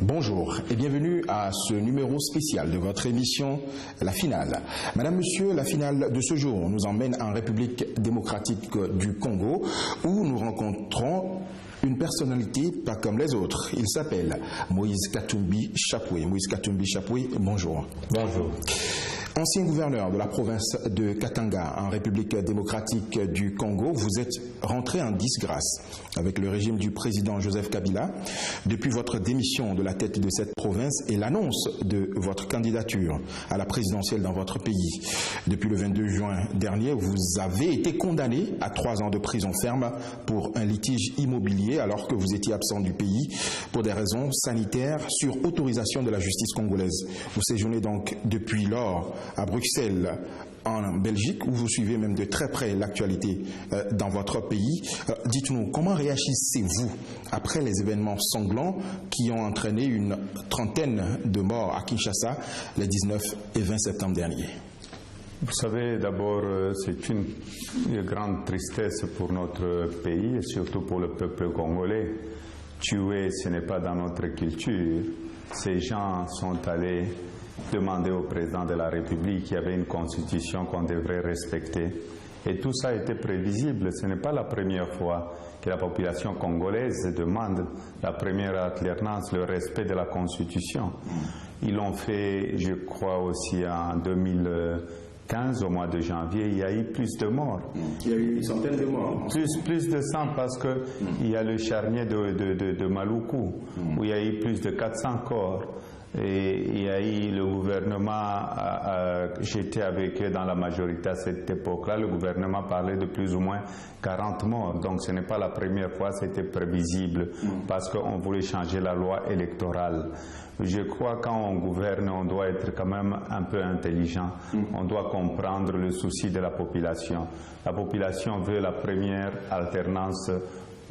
Bonjour et bienvenue à ce numéro spécial de votre émission La Finale. Madame, Monsieur, la finale de ce jour nous emmène en République démocratique du Congo où nous rencontrons une personnalité pas comme les autres. Il s'appelle Moïse Katumbi Chapoué. Moïse Katumbi Chapoué, bonjour. Bonjour. Ancien gouverneur de la province de Katanga en République démocratique du Congo, vous êtes rentré en disgrâce avec le régime du président Joseph Kabila depuis votre démission de la tête de cette province et l'annonce de votre candidature à la présidentielle dans votre pays. Depuis le 22 juin dernier, vous avez été condamné à 3 ans de prison ferme pour un litige immobilier alors que vous étiez absent du pays pour des raisons sanitaires sur autorisation de la justice congolaise. Vous séjournez donc depuis lors à Bruxelles, en Belgique, où vous suivez même de très près l'actualité dans votre pays. Dites-nous, comment réagissez-vous après les événements sanglants qui ont entraîné une trentaine de morts à Kinshasa les 19 et 20 septembre derniers? Vous savez, d'abord, c'est une grande tristesse pour notre pays et surtout pour le peuple congolais. Tuer, ce n'est pas dans notre culture. Ces gens sont allés demander au président de la République qu'il y avait une constitution qu'on devrait respecter. Et tout ça était prévisible. Ce n'est pas la première fois que la population congolaise demande la première alternance, le respect de la constitution. Ils l'ont fait, je crois, aussi en 2015, au mois de janvier. Il y a eu plus de morts. Il y a eu une centaine de morts. Plus de 100 parce qu'il y a le charnier de Maluku, où il y a eu plus de 400 corps. Et il y a eu le gouvernement, j'étais avec eux dans la majorité à cette époque-là, le gouvernement parlait de plus ou moins 40 morts. Donc ce n'est pas la première fois, c'était prévisible parce qu'on voulait changer la loi électorale. Je crois que quand on gouverne, on doit être quand même un peu intelligent. On doit comprendre le souci de la population. La population veut la première alternance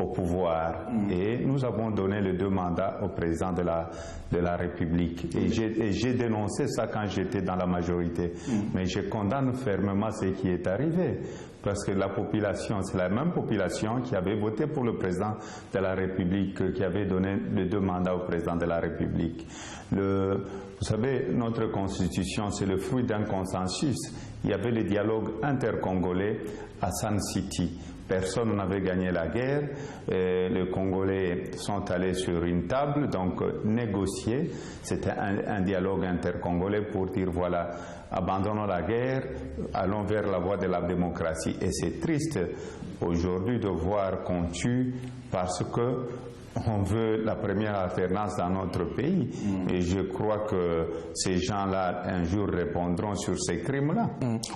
au pouvoir. Et nous avons donné les 2 mandats au président de la République. Et j'ai dénoncé ça quand j'étais dans la majorité. Mais je condamne fermement ce qui est arrivé. Parce que la population, c'est la même population qui avait voté pour le président de la République, qui avait donné les 2 mandats au président de la République. Vous savez, notre constitution, c'est le fruit d'un consensus. Il y avait le dialogue intercongolais à Sun City. Personne n'avait gagné la guerre. Les Congolais sont allés sur une table, donc négocier. C'était un dialogue intercongolais pour dire voilà, abandonnons la guerre, allons vers la voie de la démocratie. Et c'est triste aujourd'hui de voir qu'on tue parce que on veut la première alternance dans notre pays. Et je crois que ces gens-là, un jour, répondront sur ces crimes-là.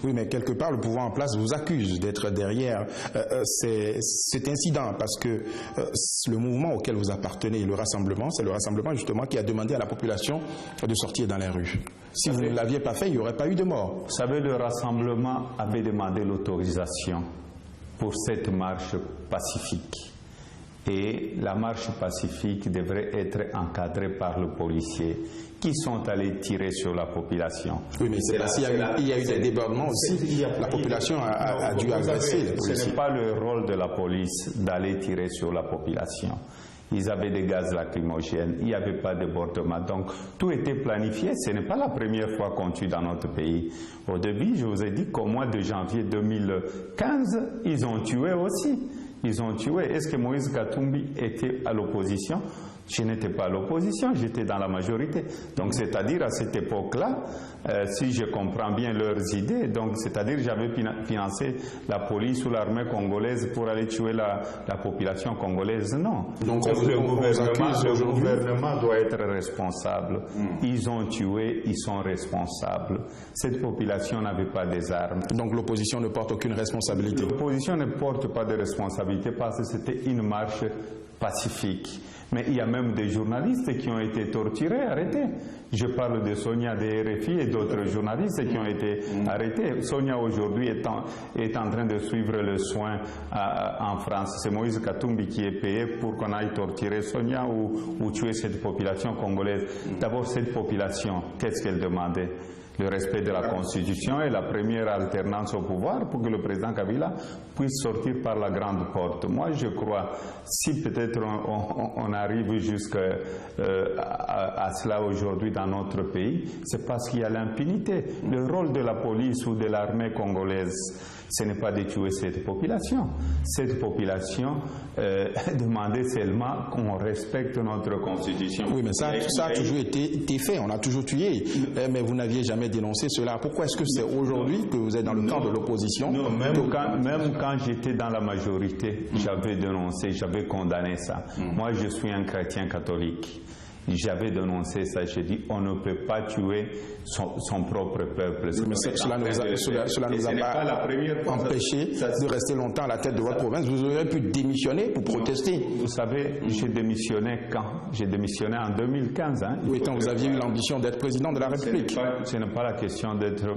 Oui, mais quelque part, le pouvoir en place vous accuse d'être derrière cet incident, parce que le mouvement auquel vous appartenez, le rassemblement, c'est le rassemblement justement qui a demandé à la population de sortir dans les rues. Si vous ne l'aviez pas fait, il n'y aurait pas eu de mort. Vous savez, le rassemblement avait demandé l'autorisation pour cette marche pacifique. Et la marche pacifique devrait être encadrée par le policier qui sont allés tirer sur la population. Oui, mais c'est parce qu'il y a eu des débordements aussi. La population a dû agresser les policiers. Ce n'est pas le rôle de la police d'aller tirer sur la population. Ils avaient des gaz lacrymogènes, il n'y avait pas de débordement. Donc tout était planifié. Ce n'est pas la première fois qu'on tue dans notre pays. Au début, je vous ai dit qu'au mois de janvier 2015, ils ont tué aussi. Ils ont tué. Est-ce que Moïse Katumbi était à l'opposition? Je n'étais pas à l'opposition, j'étais dans la majorité. Donc, c'est-à-dire, à cette époque-là, si je comprends bien leurs idées, donc, c'est-à-dire, j'avais financé la police ou l'armée congolaise pour aller tuer la population congolaise. Non. Donc, le gouvernement doit être responsable. Ils ont tué, ils sont responsables. Cette population n'avait pas des armes. Donc, l'opposition ne porte aucune responsabilité? L'opposition ne porte pas de responsabilité parce que c'était une marche pacifique. Mais il y a même des journalistes qui ont été torturés, arrêtés. Je parle de Sonia de RFI et d'autres journalistes qui ont été arrêtés. Sonia aujourd'hui est en train de suivre le soin en France. C'est Moïse Katumbi qui est payé pour qu'on aille torturer Sonia ou tuer cette population congolaise. D'abord, cette population, qu'est-ce qu'elle demandait? Le respect de la Constitution et la première alternance au pouvoir pour que le président Kabila puisse sortir par la grande porte. Moi, je crois, si peut-être on arrive jusqu'à cela aujourd'hui dans notre pays, c'est parce qu'il y a l'impunité. Le rôle de la police ou de l'armée congolaise, ce n'est pas de tuer cette population. Cette population demandait seulement qu'on respecte notre Constitution. Oui, mais ça a toujours été fait. On a toujours tué. Mais vous n'aviez jamais dénoncé cela. Pourquoi est-ce que c'est aujourd'hui que vous êtes dans le camp de l'opposition? Non, même quand j'étais dans la majorité, j'avais dénoncé, j'avais condamné ça. Moi, je suis un chrétien catholique. J'avais dénoncé ça, j'ai dit on ne peut pas tuer son propre peuple. Mais cela ne nous a pas empêché de rester longtemps à la tête de votre province. Vous auriez pu démissionner pour protester. Vous savez, j'ai démissionné quand? J'ai démissionné en 2015. Hein. Oui, quand vous aviez eu l'ambition d'être président de la République. Ce n'est pas la question d'être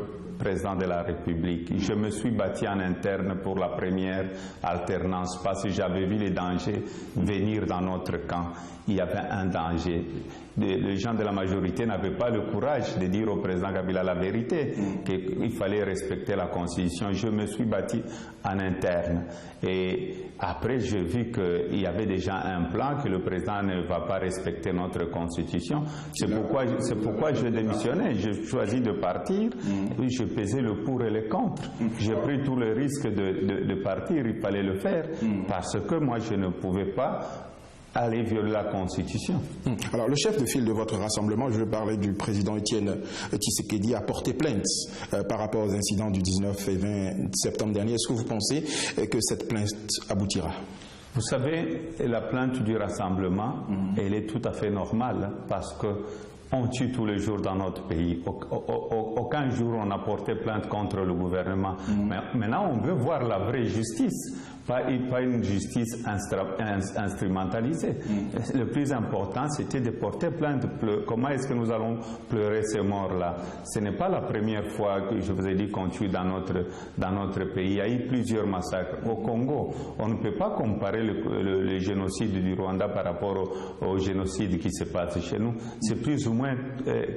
président de la République. Je me suis battu en interne pour la première alternance parce que j'avais vu les dangers venir dans notre camp. Il y avait un danger. Les gens de la majorité n'avaient pas le courage de dire au président Kabila la vérité, qu'il fallait respecter la Constitution. Je me suis battu en interne. Et après, j'ai vu qu'il y avait déjà un plan, que le président ne va pas respecter notre Constitution. C'est pourquoi j'ai démissionné. J'ai choisi de partir. Je pesais le pour et le contre. J'ai pris tous les risques de partir. Il fallait le faire. Parce que moi, je ne pouvais pas aller violer la Constitution. Alors, le chef de file de votre rassemblement, je veux parler du président Étienne Tshisekedi, a porté plainte par rapport aux incidents du 19 et 20 septembre dernier. Est-ce que vous pensez que cette plainte aboutira? Vous savez, la plainte du rassemblement, elle est tout à fait normale parce que on tue tous les jours dans notre pays. Aucun jour on a porté plainte contre le gouvernement. Mais maintenant, on veut voir la vraie justice. Pas une justice instrumentalisée. Le plus important, c'était de porter plainte. Comment est-ce que nous allons pleurer ces morts-là? Ce n'est pas la première fois que je vous ai dit qu'on tue dans notre pays. Il y a eu plusieurs massacres. Au Congo, on ne peut pas comparer le génocide du Rwanda par rapport au génocide qui se passe chez nous. C'est plus ou moins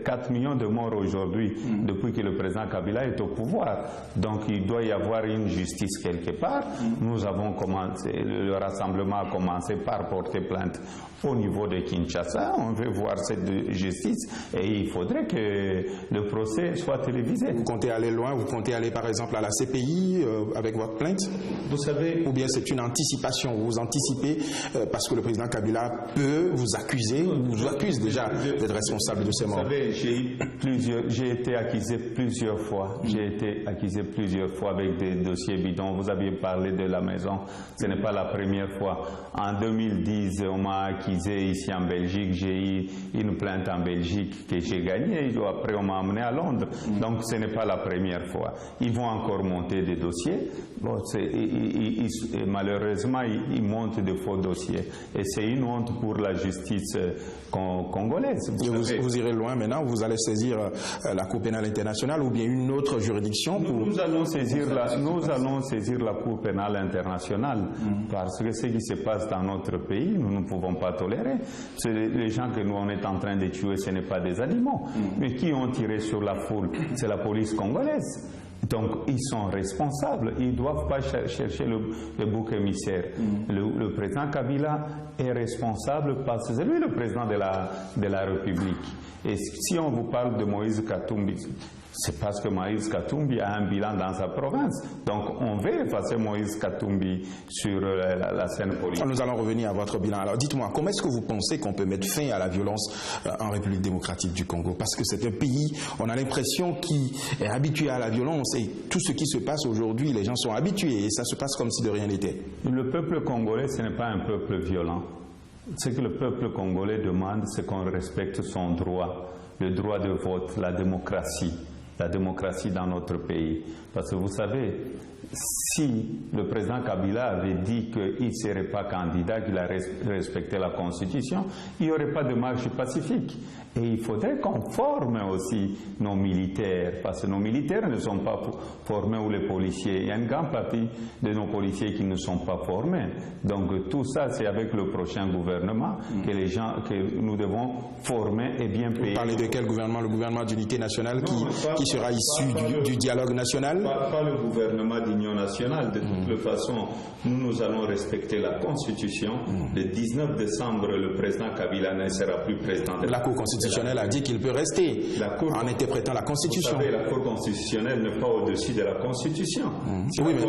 4 millions de morts aujourd'hui depuis que le président Kabila est au pouvoir. Donc il doit y avoir une justice quelque part. Nous avons commencé, le rassemblement a commencé par porter plainte au niveau de Kinshasa. On veut voir cette justice et il faudrait que le procès soit télévisé. Vous comptez aller loin? Vous comptez aller par exemple à la CPI avec votre plainte? Vous savez, ou bien c'est une anticipation? Vous anticipez parce que le président Kabila peut vous accuser ou vous accuse déjà d'être responsable de ces morts? Vous savez, j'ai été accusé plusieurs fois. J'ai été accusé plusieurs fois avec des dossiers bidons. Vous aviez parlé de la maison. Ce n'est pas la première fois. En 2010, on m'a accusé ici en Belgique. J'ai eu une plainte en Belgique que j'ai gagnée. Après, on m'a amené à Londres. Donc, ce n'est pas la première fois. Ils vont encore monter des dossiers. Bon, malheureusement, ils montent de faux dossiers. Et c'est une honte pour la justice congolaise. Vous irez loin maintenant? Vous allez saisir la Cour pénale internationale ou bien une autre juridiction? Nous allons saisir la Cour pénale internationale parce que ce qui se passe dans notre pays, nous ne pouvons pas tolérer. Les gens que nous on est en train de tuer, ce n'est pas des animaux. Mais qui ont tiré sur la foule? C'est la police congolaise. Donc, ils sont responsables. Ils ne doivent pas chercher le bouc émissaire. Le président Kabila est responsable parce que c'est lui le président de la République. Et si on vous parle de Moïse Katumbi, c'est parce que Moïse Katumbi a un bilan dans sa province. Donc, on veut effacer Moïse Katumbi sur la scène politique. Nous allons revenir à votre bilan. Alors, dites-moi, comment est-ce que vous pensez qu'on peut mettre fin à la violence en République démocratique du Congo? Parce que c'est un pays, on a l'impression, qui est habitué à la violence et tout ce qui se passe aujourd'hui, les gens sont habitués et ça se passe comme si de rien n'était. Le peuple congolais, ce n'est pas un peuple violent. Ce que le peuple congolais demande, c'est qu'on respecte son droit, le droit de vote, la démocratie dans notre pays. Parce que vous savez, si le président Kabila avait dit qu'il ne serait pas candidat, qu'il a respecté la Constitution, il n'y aurait pas de marche pacifique. Et il faudrait qu'on forme aussi nos militaires, parce que nos militaires ne sont pas formés, ou les policiers. Il y a une grande partie de nos policiers qui ne sont pas formés. Donc tout ça, c'est avec le prochain gouvernement que les gens, que nous devons former et bien payer. Vous parlez de quel gouvernement? Le gouvernement d'unité nationale qui sera issu du dialogue national? Pas le gouvernement d'union nationale. De toute façon, nous allons respecter la Constitution. Le 19 décembre, le président Kabila ne sera plus président de la Cour constitutionnelle a dit qu'il peut rester en interprétant la Constitution. Vous savez, la Cour constitutionnelle n'est pas au-dessus de la Constitution. Oui, mais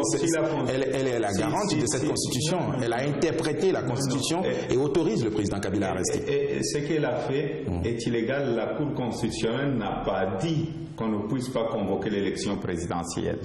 elle est la garante de cette Constitution. Elle a interprété la Constitution et autorise le président Kabila à rester. Et ce qu'elle a fait est illégal. La Cour constitutionnelle n'a pas dit qu'on ne puisse pas convoquer l'élection présidentielle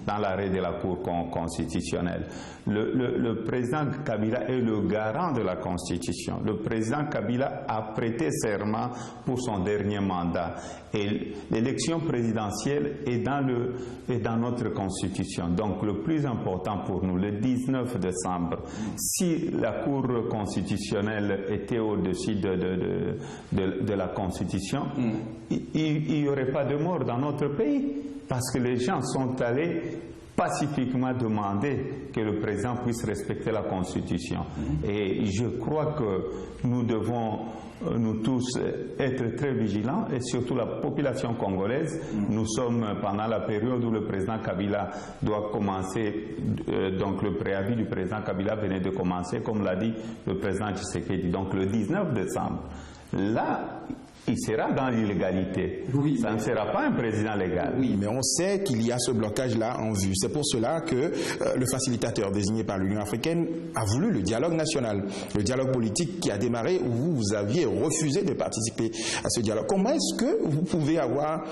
dans l'arrêt de la Cour constitutionnelle. Le président Kabila est le garant de la Constitution. Le président Kabila a prêté serment pour son dernier mandat. Et l'élection présidentielle est dans notre Constitution. Donc le plus important pour nous, le 19 décembre, si la Cour constitutionnelle était au-dessus de la Constitution, il n'y aurait pas de mort dans notre pays, parce que les gens sont allés pacifiquement demander que le président puisse respecter la Constitution. Et je crois que nous devons, nous tous, être très vigilants, et surtout la population congolaise. Nous sommes pendant la période où le président Kabila doit commencer, donc le préavis du président Kabila venait de commencer, comme l'a dit le président Tshisekedi, donc le 19 décembre. Là, il sera dans l'illégalité. Oui, ça ne sera pas un président légal. Oui, mais on sait qu'il y a ce blocage-là en vue. C'est pour cela que le facilitateur désigné par l'Union africaine a voulu le dialogue national, le dialogue politique qui a démarré où vous aviez refusé de participer à ce dialogue. Comment est-ce que vous pouvez avoir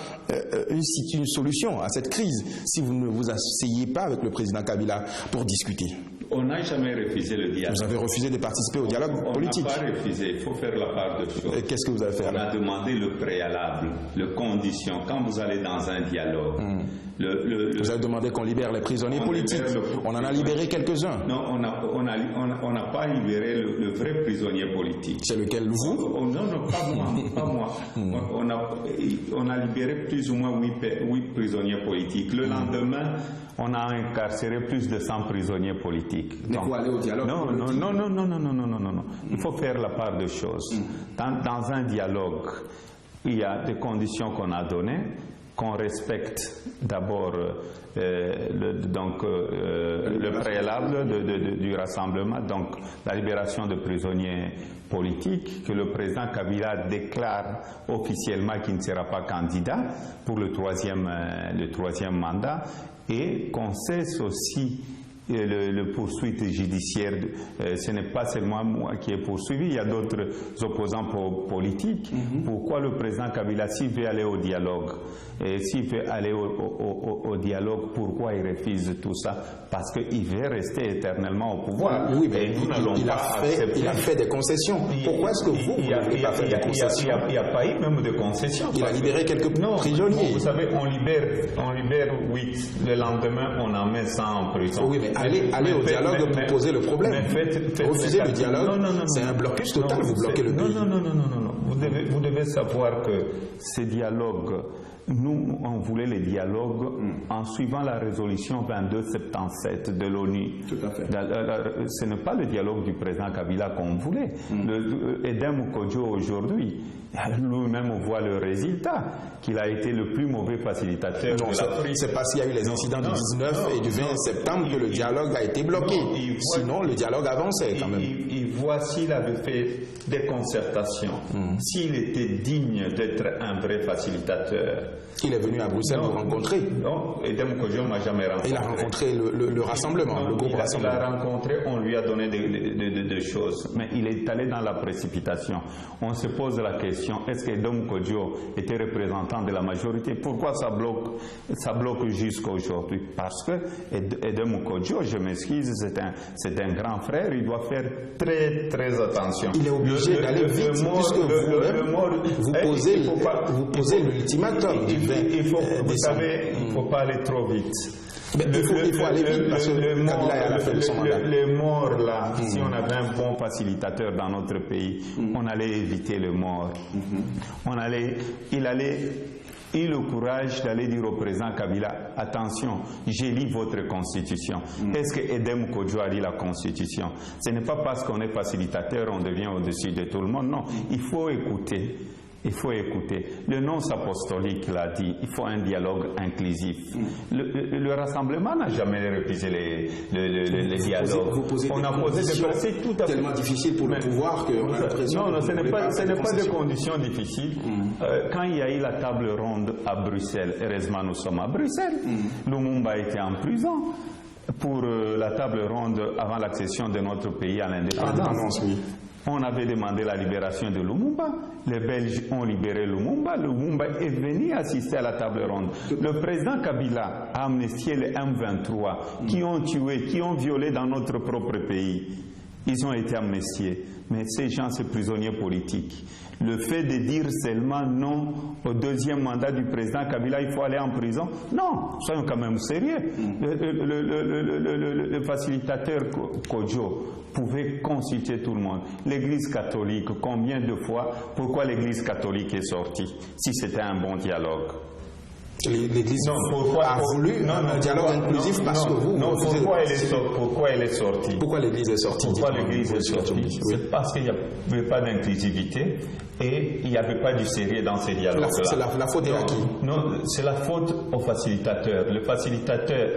une solution à cette crise si vous ne vous asseyez pas avec le président Kabila pour discuter? On n'a jamais refusé le dialogue. Vous avez refusé de participer au dialogue politique? On n'a pas refusé, il faut faire la part de choses. Qu'est-ce que vous avez fait? On a demandé le préalable, les conditions. Quand vous allez dans un dialogue, vous avez demandé qu'on libère les prisonniers politiques. On en a libéré quelques-uns. Non, on n'a pas libéré le vrai prisonnier politique. C'est lequel, vous? Non, pas moi. On a libéré plus ou moins 8 prisonniers politiques. Le lendemain, on a incarcéré plus de 100 prisonniers politiques. Mais vous allez au dialogue politique? Non. Il faut faire la part des choses. Dans un dialogue, il y a des conditions qu'on a données, qu'on respecte d'abord le préalable du rassemblement, donc la libération de prisonniers politiques, que le président Kabila déclare officiellement qu'il ne sera pas candidat pour le troisième mandat, et qu'on cesse aussi le poursuite judiciaire. Ce n'est pas seulement moi qui ai poursuivi, il y a d'autres opposants politiques. Pourquoi le président Kabila, s'il veut aller au dialogue, s'il veut aller au dialogue, pourquoi il refuse tout ça? Parce qu'il veut rester éternellement au pouvoir. Oui, mais il a fait des concessions. Pourquoi est-ce que vous n'avez pas fait des concessions? Il n'y a pas eu même de concessions. Il a libéré quelques prisonniers. Vous savez, on libère 8. Le lendemain, on en met 100 en prison. Oui, mais allez au dialogue pour poser le problème. Refuser le dialogue, c'est un blocus total, vous bloquez le pays. Non. Vous devez savoir que ces dialogues, nous, on voulait les dialogues en suivant la résolution 2277 de l'ONU. Tout à fait. Ce n'est pas le dialogue du président Kabila qu'on voulait. Edem Kodjo aujourd'hui, lui-même voit le résultat, qu'il a été le plus mauvais facilitateur de l'Afrique. C'est parce qu'il y a eu les incidents du 19 et du 20 septembre que le dialogue a été bloqué. Sinon, le dialogue avançait quand même. Il voit s'il avait fait des concertations, s'il était digne d'être un vrai facilitateur. Il est venu à Bruxelles vous rencontrer. Non, Edem Kodjo ne m'a jamais rencontré. Il a rencontré le rassemblement, le groupe rassemblement. Il a rencontré, on lui a donné des choses, mais il est allé dans la précipitation. On se pose la question, est-ce qu'Edem Kodjo était représentant de la majorité? Pourquoi ça bloque jusqu'à aujourd'hui? Parce que Edem Kodjo, je m'excuse, c'est un grand frère, il doit faire très très attention. Il est obligé d'aller vite, puisque vous posez l'ultimatum. Vous savez, il ne faut pas aller trop vite. Mais il faut aller vite parce que Kabila est à la fin de son mandat. Les morts là, si on avait un bon facilitateur dans notre pays, on allait éviter les morts. Il allait eu le courage d'aller dire au président Kabila, attention, j'ai lu votre constitution. Est-ce que Edem Kodjo a lu la constitution? Ce n'est pas parce qu'on est facilitateur, on devient au-dessus de tout le monde. Non, il faut écouter. Il faut écouter. Le nonce apostolique l'a dit, il faut un dialogue inclusif. Le rassemblement n'a jamais refusé les dialogues. On a posé des questions tout à fait tellement difficiles pour le pouvoir qu'on a l'impression... Non, ce n'est pas des conditions difficiles. Quand il y a eu la table ronde à Bruxelles, heureusement nous sommes à Bruxelles, Lumumba était en prison pour la table ronde avant l'accession de notre pays à l'indépendance. On avait demandé la libération de Lumumba. Les Belges ont libéré Lumumba. Lumumba est venu assister à la table ronde. Le président Kabila a amnistié les M23 qui ont tué, qui ont violé dans notre propre pays. Ils ont été amnistiés. Mais ces gens, ces prisonniers politiques, le fait de dire seulement non au deuxième mandat du président Kabila, il faut aller en prison. Non, soyons quand même sérieux. Le facilitateur Kodjo pouvait consulter tout le monde. L'Église catholique, combien de fois, pourquoi l'Église catholique est sortie, si c'était un bon dialogue? L'Église a voulu un dialogue inclusif parce que vous... Non, pourquoi elle est sortie? Pourquoi l'Église est sortie? Pourquoi l'Église est sortie? C'est parce qu'il n'y avait pas d'inclusivité et il n'y avait pas du sérieux dans ces dialogues-là. C'est la faute est à qui? Non, c'est la faute au facilitateur. Le facilitateur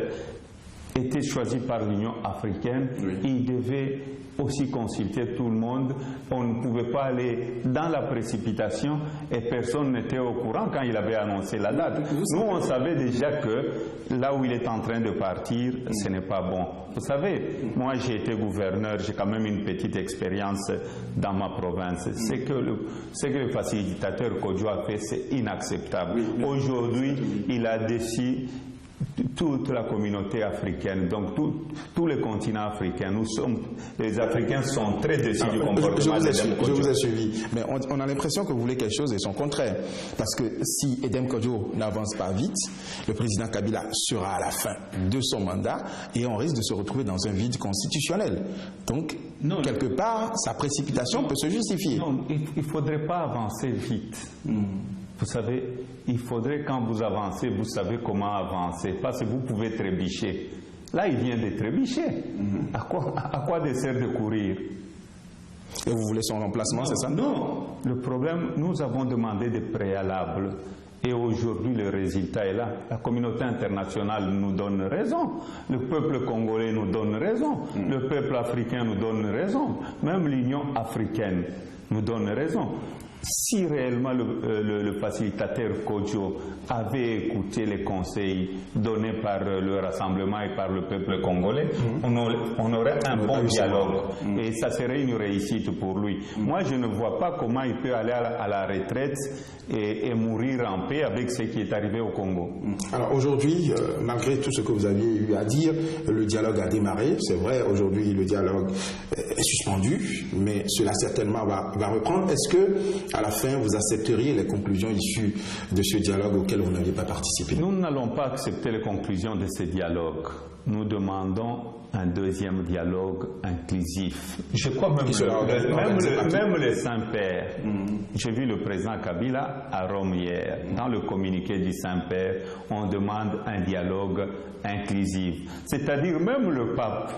était choisi par l'Union africaine. Il devait aussi consulter tout le monde. On ne pouvait pas aller dans la précipitation et personne n'était au courant quand il avait annoncé la date. Nous, on savait déjà que là où il est en train de partir, ce n'est pas bon. Vous savez, moi j'ai été gouverneur, j'ai quand même une petite expérience dans ma province. Ce que le facilitateur Kodjo a fait, c'est inacceptable. Aujourd'hui, il a décidé toute la communauté africaine, donc tous les continents africains, les Africains sont très déçus du comportement d'Edem Kodjo. Je vous ai suivi, mais on a l'impression que vous voulez quelque chose et son contraire. Parce que si Edem Kodjo n'avance pas vite, le président Kabila sera à la fin de son mandat et on risque de se retrouver dans un vide constitutionnel. Donc, quelque part, sa précipitation peut se justifier. Non, il ne faudrait pas avancer vite. Vous savez, il faudrait, quand vous avancez, vous savez comment avancer, parce que vous pouvez trébucher. Là, il vient de trébucher. À quoi dessert de courir? Et vous voulez son remplacement, c'est ça? Non. Le problème, nous avons demandé des préalables. Et aujourd'hui, le résultat est là. La communauté internationale nous donne raison. Le peuple congolais nous donne raison. Le peuple africain nous donne raison. Même l'Union africaine nous donne raison. Si réellement le facilitateur Kodjo avait écouté les conseils donnés par le Rassemblement et par le peuple congolais, on aurait un bon dialogue et ça serait une réussite pour lui. Moi, je ne vois pas comment il peut aller à la retraite et mourir en paix avec ce qui est arrivé au Congo. Alors aujourd'hui, malgré tout ce que vous aviez eu à dire, le dialogue a démarré. C'est vrai, aujourd'hui, le dialogue est suspendu, mais cela certainement va reprendre. Est-ce que à la fin, vous accepteriez les conclusions issues de ce dialogue auquel vous n'aviez pas participé? Nous n'allons pas accepter les conclusions de ce dialogue. Nous demandons un deuxième dialogue inclusif. Je crois même le Saint-Père. J'ai vu le président Kabila à Rome hier. Dans le communiqué du Saint-Père, on demande un dialogue inclusif. C'est-à-dire même le pape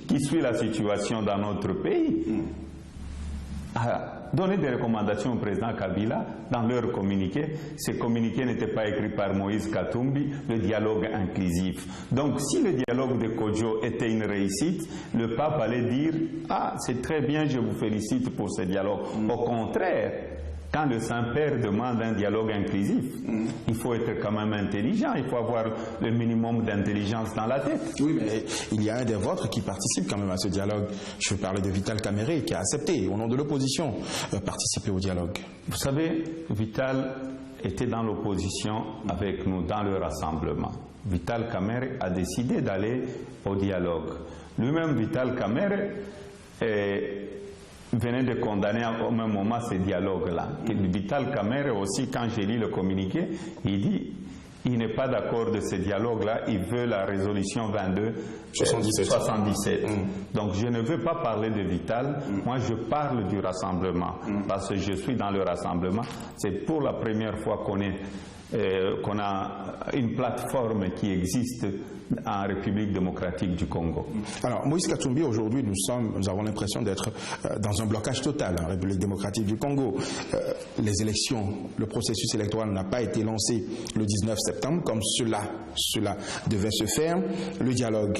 qui suit la situation dans notre pays a donné des recommandations au président Kabila dans leur communiqué. Ces communiqués n'étaient pas écrits par Moïse Katumbi, le dialogue inclusif. Donc si le dialogue de Kodjo était une réussite, le pape allait dire « Ah, c'est très bien, je vous félicite pour ce dialogue ». Au contraire, quand le Saint-Père demande un dialogue inclusif, il faut être quand même intelligent, il faut avoir le minimum d'intelligence dans la tête. Oui, mais il y a un des vôtres qui participe quand même à ce dialogue. Je veux parler de Vital Kamerhe qui a accepté, au nom de l'opposition, participer au dialogue. Vous savez, Vital était dans l'opposition avec nous, dans le rassemblement. Vital Kamerhe a décidé d'aller au dialogue. Lui-même, Vital Kamerhe venait de condamner au même moment ces dialogues-là. Vital Kamerhe aussi, quand j'ai lu le communiqué, il dit il n'est pas d'accord de ce dialogue-là, il veut la résolution 2277. Donc je ne veux pas parler de Vital, moi je parle du rassemblement, parce que je suis dans le rassemblement. C'est pour la première fois qu'on a une plateforme qui existe en République démocratique du Congo. Alors, Moïse Katumbi, aujourd'hui, nous avons l'impression d'être dans un blocage total en République démocratique du Congo. Les élections, le processus électoral n'a pas été lancé le 19 septembre, comme cela devait se faire. Le dialogue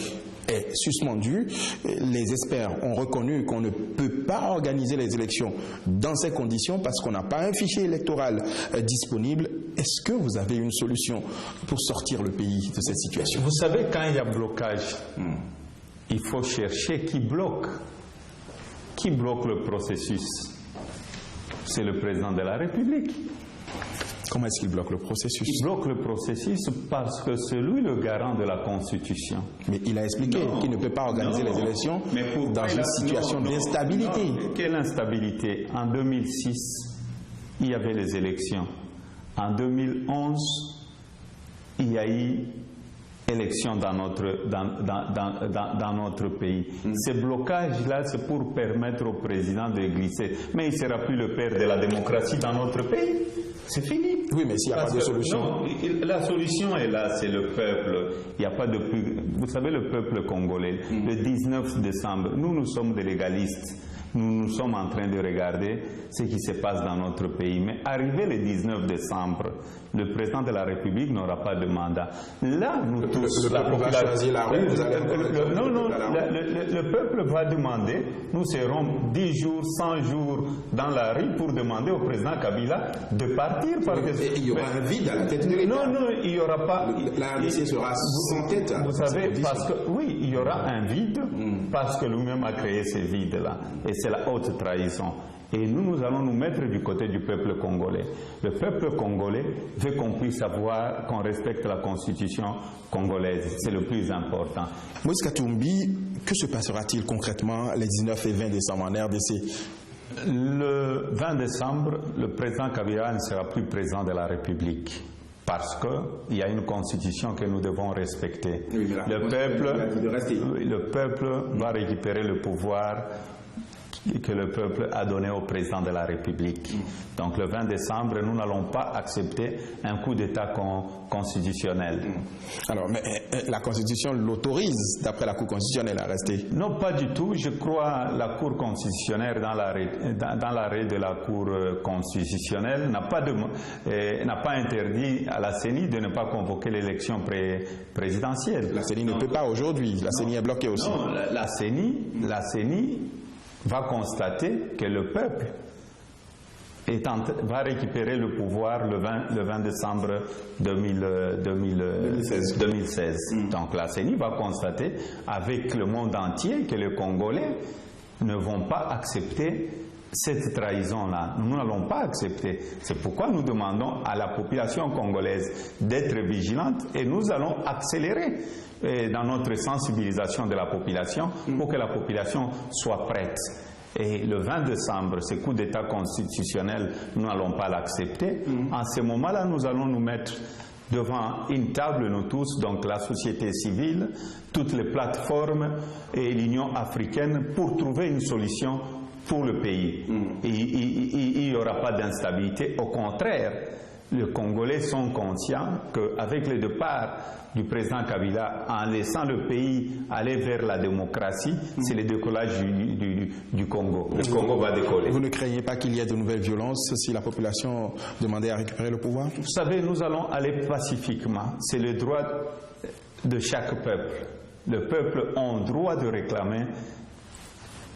est suspendu. Les experts ont reconnu qu'on ne peut pas organiser les élections dans ces conditions parce qu'on n'a pas un fichier électoral disponible. Est-ce que vous avez une solution pour sortir le pays de cette situation? Vous savez, quand il y a blocage, il faut chercher qui bloque. Qui bloque le processus? C'est le président de la République. Comment est-ce qu'il bloque le processus? Il bloque le processus parce que c'est lui le garant de la Constitution. Mais il a expliqué qu'il ne peut pas organiser les élections dans une situation d'instabilité. Quelle instabilité? En 2006, il y avait les élections. En 2011, il y a eu élection dans notre pays. Ces blocages-là, c'est pour permettre au président de glisser. Mais il ne sera plus le père de la démocratie dans notre pays. C'est fini. Oui, mais s'il n'y a pas de solution. Non, la solution est là, c'est le peuple. Il n'y a pas de plus. Vous savez, le peuple congolais, le 19 décembre, nous sommes des légalistes. Nous sommes en train de regarder ce qui se passe dans notre pays. Mais arrivé le 19 décembre, le président de la République n'aura pas de mandat. Là, nous tous, la population va choisir la rue. Le peuple va demander, nous serons 10 jours, 100 jours dans la rue pour demander au président Kabila de partir. Et il y aura un vide à la tête de l'État. Non, il n'y aura pas. La RDC sera sans tête. Vous savez, parce que oui, il y aura un vide parce que lui-même a créé ce vide-là. Et c'est la haute trahison. Et nous allons nous mettre du côté du peuple congolais. Le peuple congolais veut qu'on puisse savoir qu'on respecte la constitution congolaise. C'est le plus important. Moïse Katumbi, que se passera-t-il concrètement les 19 et 20 décembre en RDC? Le 20 décembre, le président Kabila ne sera plus président de la République. Parce qu'il y a une constitution que nous devons respecter. Oui, le peuple va récupérer le pouvoir que le peuple a donné au président de la République. Donc le 20 décembre, nous n'allons pas accepter un coup d'État constitutionnel. Alors, mais la Constitution l'autorise, d'après la Cour constitutionnelle, à rester? Non, pas du tout. Je crois que la Cour constitutionnelle, dans l'arrêt de la Cour constitutionnelle, n'a pas interdit à la CENI de ne pas convoquer l'élection présidentielle. La CENI ne peut pas aujourd'hui. La CENI est bloquée aussi. Non, la CENI va constater que le peuple va récupérer le pouvoir le 20 décembre 2016. Donc la CENI va constater avec le monde entier que les Congolais ne vont pas accepter cette trahison-là. Nous n'allons pas accepter. C'est pourquoi nous demandons à la population congolaise d'être vigilante et nous allons accélérer dans notre sensibilisation de la population pour que la population soit prête. Et le 20 décembre, ce coup d'État constitutionnel, nous n'allons pas l'accepter. En ce moment-là, nous allons nous mettre devant une table, nous tous, donc la société civile, toutes les plateformes et l'Union africaine pour trouver une solution pour le pays. Il n'y aura pas d'instabilité. Au contraire, les Congolais sont conscients qu'avec le départ du président Kabila, en laissant le pays aller vers la démocratie, c'est le décollage du Congo. Le Congo va décoller. Vous ne craignez pas qu'il y ait de nouvelles violences si la population demandait à récupérer le pouvoir? Vous savez, nous allons aller pacifiquement. C'est le droit de chaque peuple. Le peuple a le droit de réclamer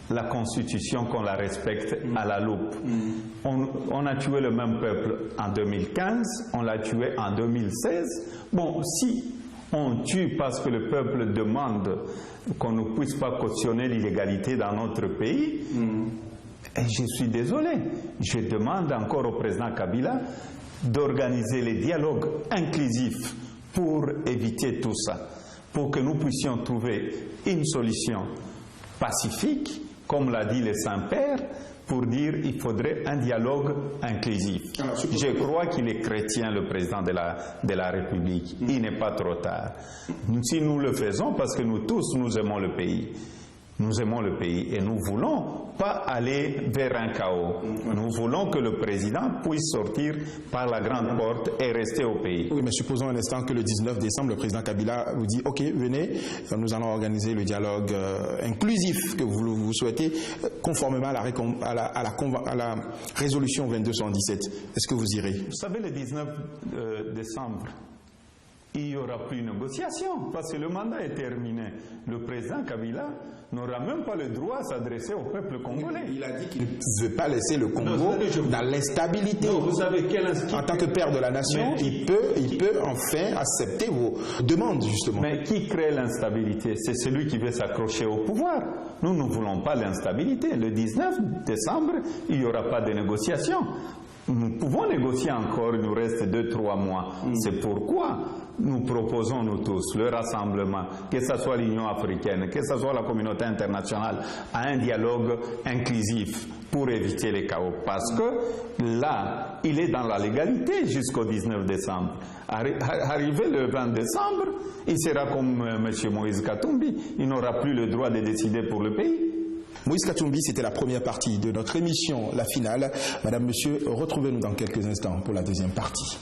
la Constitution, qu'on la respecte à la loupe. On a tué le même peuple en 2015, on l'a tué en 2016. Bon, si on tue parce que le peuple demande qu'on ne puisse pas cautionner l'illégalité dans notre pays, et je suis désolé. Je demande encore au président Kabila d'organiser les dialogues inclusifs pour éviter tout ça, pour que nous puissions trouver une solution pacifique, comme l'a dit le Saint-Père, pour dire qu'il faudrait un dialogue inclusif. Alors, je crois qu'il est chrétien, le président de la République. Il n'est pas trop tard. Si nous le faisons, parce que nous tous, nous aimons le pays. Nous aimons le pays et nous ne voulons pas aller vers un chaos. Nous voulons que le président puisse sortir par la grande porte et rester au pays. Oui, mais supposons un instant que le 19 décembre, le président Kabila vous dit « Ok, venez, nous allons organiser le dialogue inclusif que vous souhaitez, conformément à la résolution 2217. » Est-ce que vous irez? Vous savez, le 19 décembre, il n'y aura plus de négociation parce que le mandat est terminé. Le président Kabila n'aura même pas le droit de s'adresser au peuple congolais. Il a dit qu'il ne veut pas laisser le Congo dans l'instabilité. Vous savez en tant que père de la nation, il peut enfin accepter vos demandes, justement. Mais qui crée l'instabilité? C'est celui qui veut s'accrocher au pouvoir. Nous ne voulons pas l'instabilité. Le 19 décembre, il n'y aura pas de négociation. Nous pouvons négocier encore, il nous reste 2-3 mois. C'est pourquoi nous proposons, nous tous, le rassemblement, que ce soit l'Union africaine, que ce soit la communauté internationale, à un dialogue inclusif pour éviter les chaos. Parce que là, il est dans la légalité jusqu'au 19 décembre. Arrivé le 20 décembre, il sera comme M. Moïse Katumbi. Il n'aura plus le droit de décider pour le pays. Moïse Katumbi, c'était la première partie de notre émission, la finale. Madame, Monsieur, retrouvez-nous dans quelques instants pour la deuxième partie.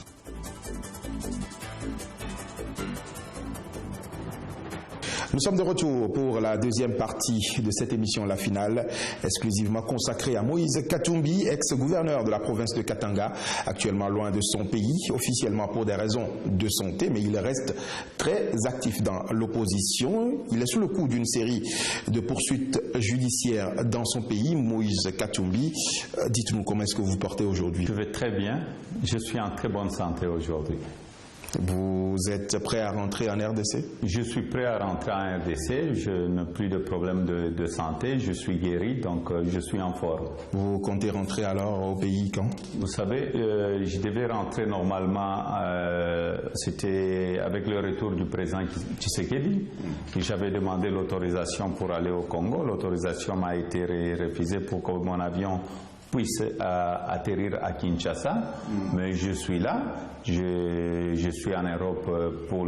Nous sommes de retour pour la deuxième partie de cette émission, la finale, exclusivement consacrée à Moïse Katumbi, ex-gouverneur de la province de Katanga, actuellement loin de son pays, officiellement pour des raisons de santé, mais il reste très actif dans l'opposition. Il est sous le coup d'une série de poursuites judiciaires dans son pays. Moïse Katumbi, dites-nous comment est-ce que vous portez aujourd'hui? Je vais très bien, je suis en très bonne santé aujourd'hui. Vous êtes prêt à rentrer en RDC? Je suis prêt à rentrer en RDC, je n'ai plus de problème de santé, je suis guéri, donc je suis en forme. Vous comptez rentrer alors au pays quand? Vous savez, je devais rentrer normalement, c'était avec le retour du président Tshisekedi. J'avais demandé l'autorisation pour aller au Congo, l'autorisation m'a été refusée pour que mon avion puisse atterrir à Kinshasa, mais je suis là, je suis en Europe pour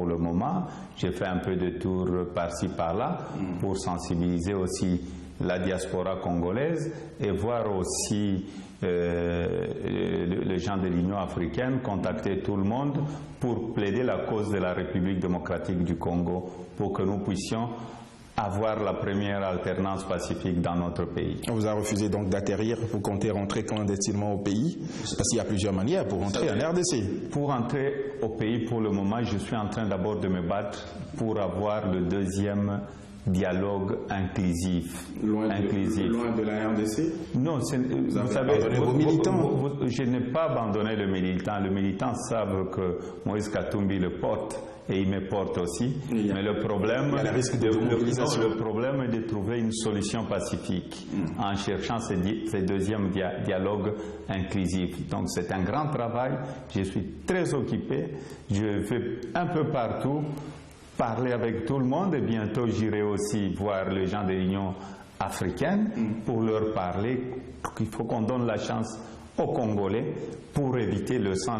le moment, j'ai fait un peu de tour par-ci par-là pour sensibiliser aussi la diaspora congolaise et voir aussi les gens de l'Union africaine, contacter tout le monde pour plaider la cause de la République démocratique du Congo pour que nous puissions avoir la première alternance pacifique dans notre pays. On vous a refusé donc d'atterrir, vous comptez rentrer clandestinement au pays? Parce qu'il y a plusieurs manières pour rentrer en RDC. Pour rentrer au pays, pour le moment, je suis en train d'abord de me battre pour avoir le deuxième dialogue inclusif. Loin de la RDC? Non, vous savez, vos militants. Je n'ai pas abandonné le militant. Les militants savent que Moïse Katumbi le porte et il me porte aussi. Mais le problème, le problème est de trouver une solution pacifique en cherchant ce deuxième dialogue inclusif. Donc c'est un grand travail. Je suis très occupé. Je vais un peu partout parler avec tout le monde et bientôt j'irai aussi voir les gens de l'Union africaine pour leur parler qu'il faut qu'on donne la chance aux Congolais pour éviter le sang,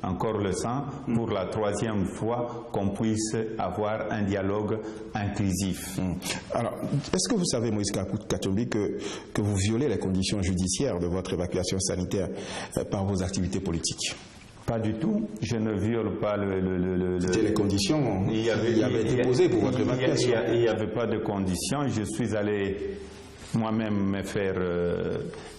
encore le sang, pour la troisième fois qu'on puisse avoir un dialogue inclusif. Alors, est-ce que vous savez, Moïse Katumbi, que vous violez les conditions judiciaires de votre évacuation sanitaire par vos activités politiques? Pas du tout, je ne viole pas C'était les conditions qui avaient été posées pour votre évacuation. Il n'y avait pas de conditions, je suis allé moi-même me faire...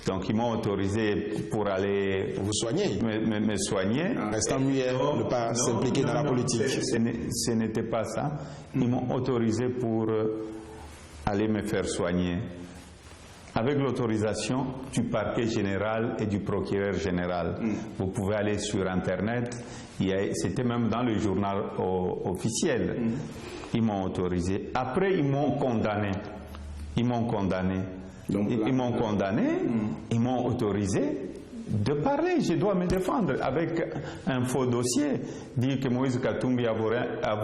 donc ils m'ont autorisé pour aller... Vous soigner? Me soigner. En restant muet, ne pas s'impliquer dans la politique. Ce n'était pas ça. Ils m'ont autorisé pour aller me faire soigner. Avec l'autorisation du parquet général et du procureur général. Vous pouvez aller sur Internet, c'était même dans le journal officiel. Ils m'ont autorisé. Après, ils m'ont condamné. Ils m'ont condamné. Ils m'ont autorisé de parler, je dois me défendre avec un faux dossier, dire que Moïse Katumbi a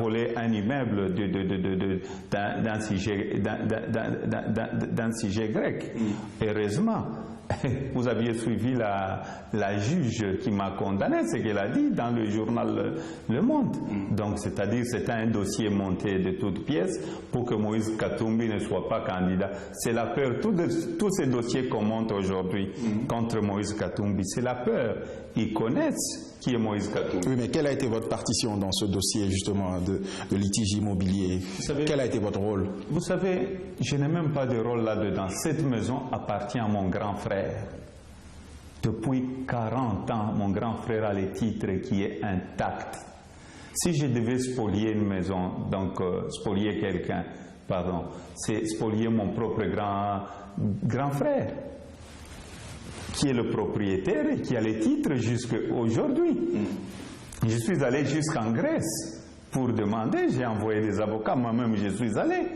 volé un immeuble d'un sujet grec. Heureusement, vous aviez suivi la juge qui m'a condamné, ce qu'elle a dit dans le journal Le Monde. Donc, c'est-à-dire c'était un dossier monté de toutes pièces pour que Moïse Katumbi ne soit pas candidat. C'est la peur. Tous ces dossiers qu'on monte aujourd'hui contre Moïse Katumbi, c'est la peur. Ils connaissent qui est Moïse Katumbi. Oui, mais quelle a été votre partition dans ce dossier justement de litige immobilier? Quel a été votre rôle? Vous savez, je n'ai même pas de rôle là-dedans. Cette maison appartient à mon grand frère. Depuis 40 ans, mon grand frère a le titre qui est intact. Si je devais spolier une maison, donc spolier quelqu'un, pardon, c'est spolier mon propre grand frère, qui est le propriétaire et qui a les titres jusqu'à aujourd'hui. Je suis allé jusqu'en Grèce pour demander, j'ai envoyé des avocats, moi-même je suis allé.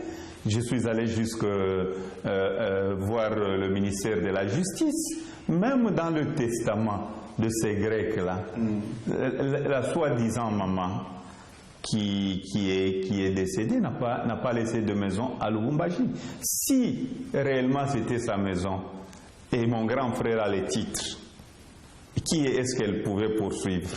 Je suis allé jusqu'à voir le ministère de la Justice, même dans le testament de ces Grecs-là, la soi-disant maman qui est décédée n'a pas laissé de maison à Lubumbashi. Si réellement c'était sa maison, et mon grand frère a les titres, qui est-ce qu'elle pouvait poursuivre?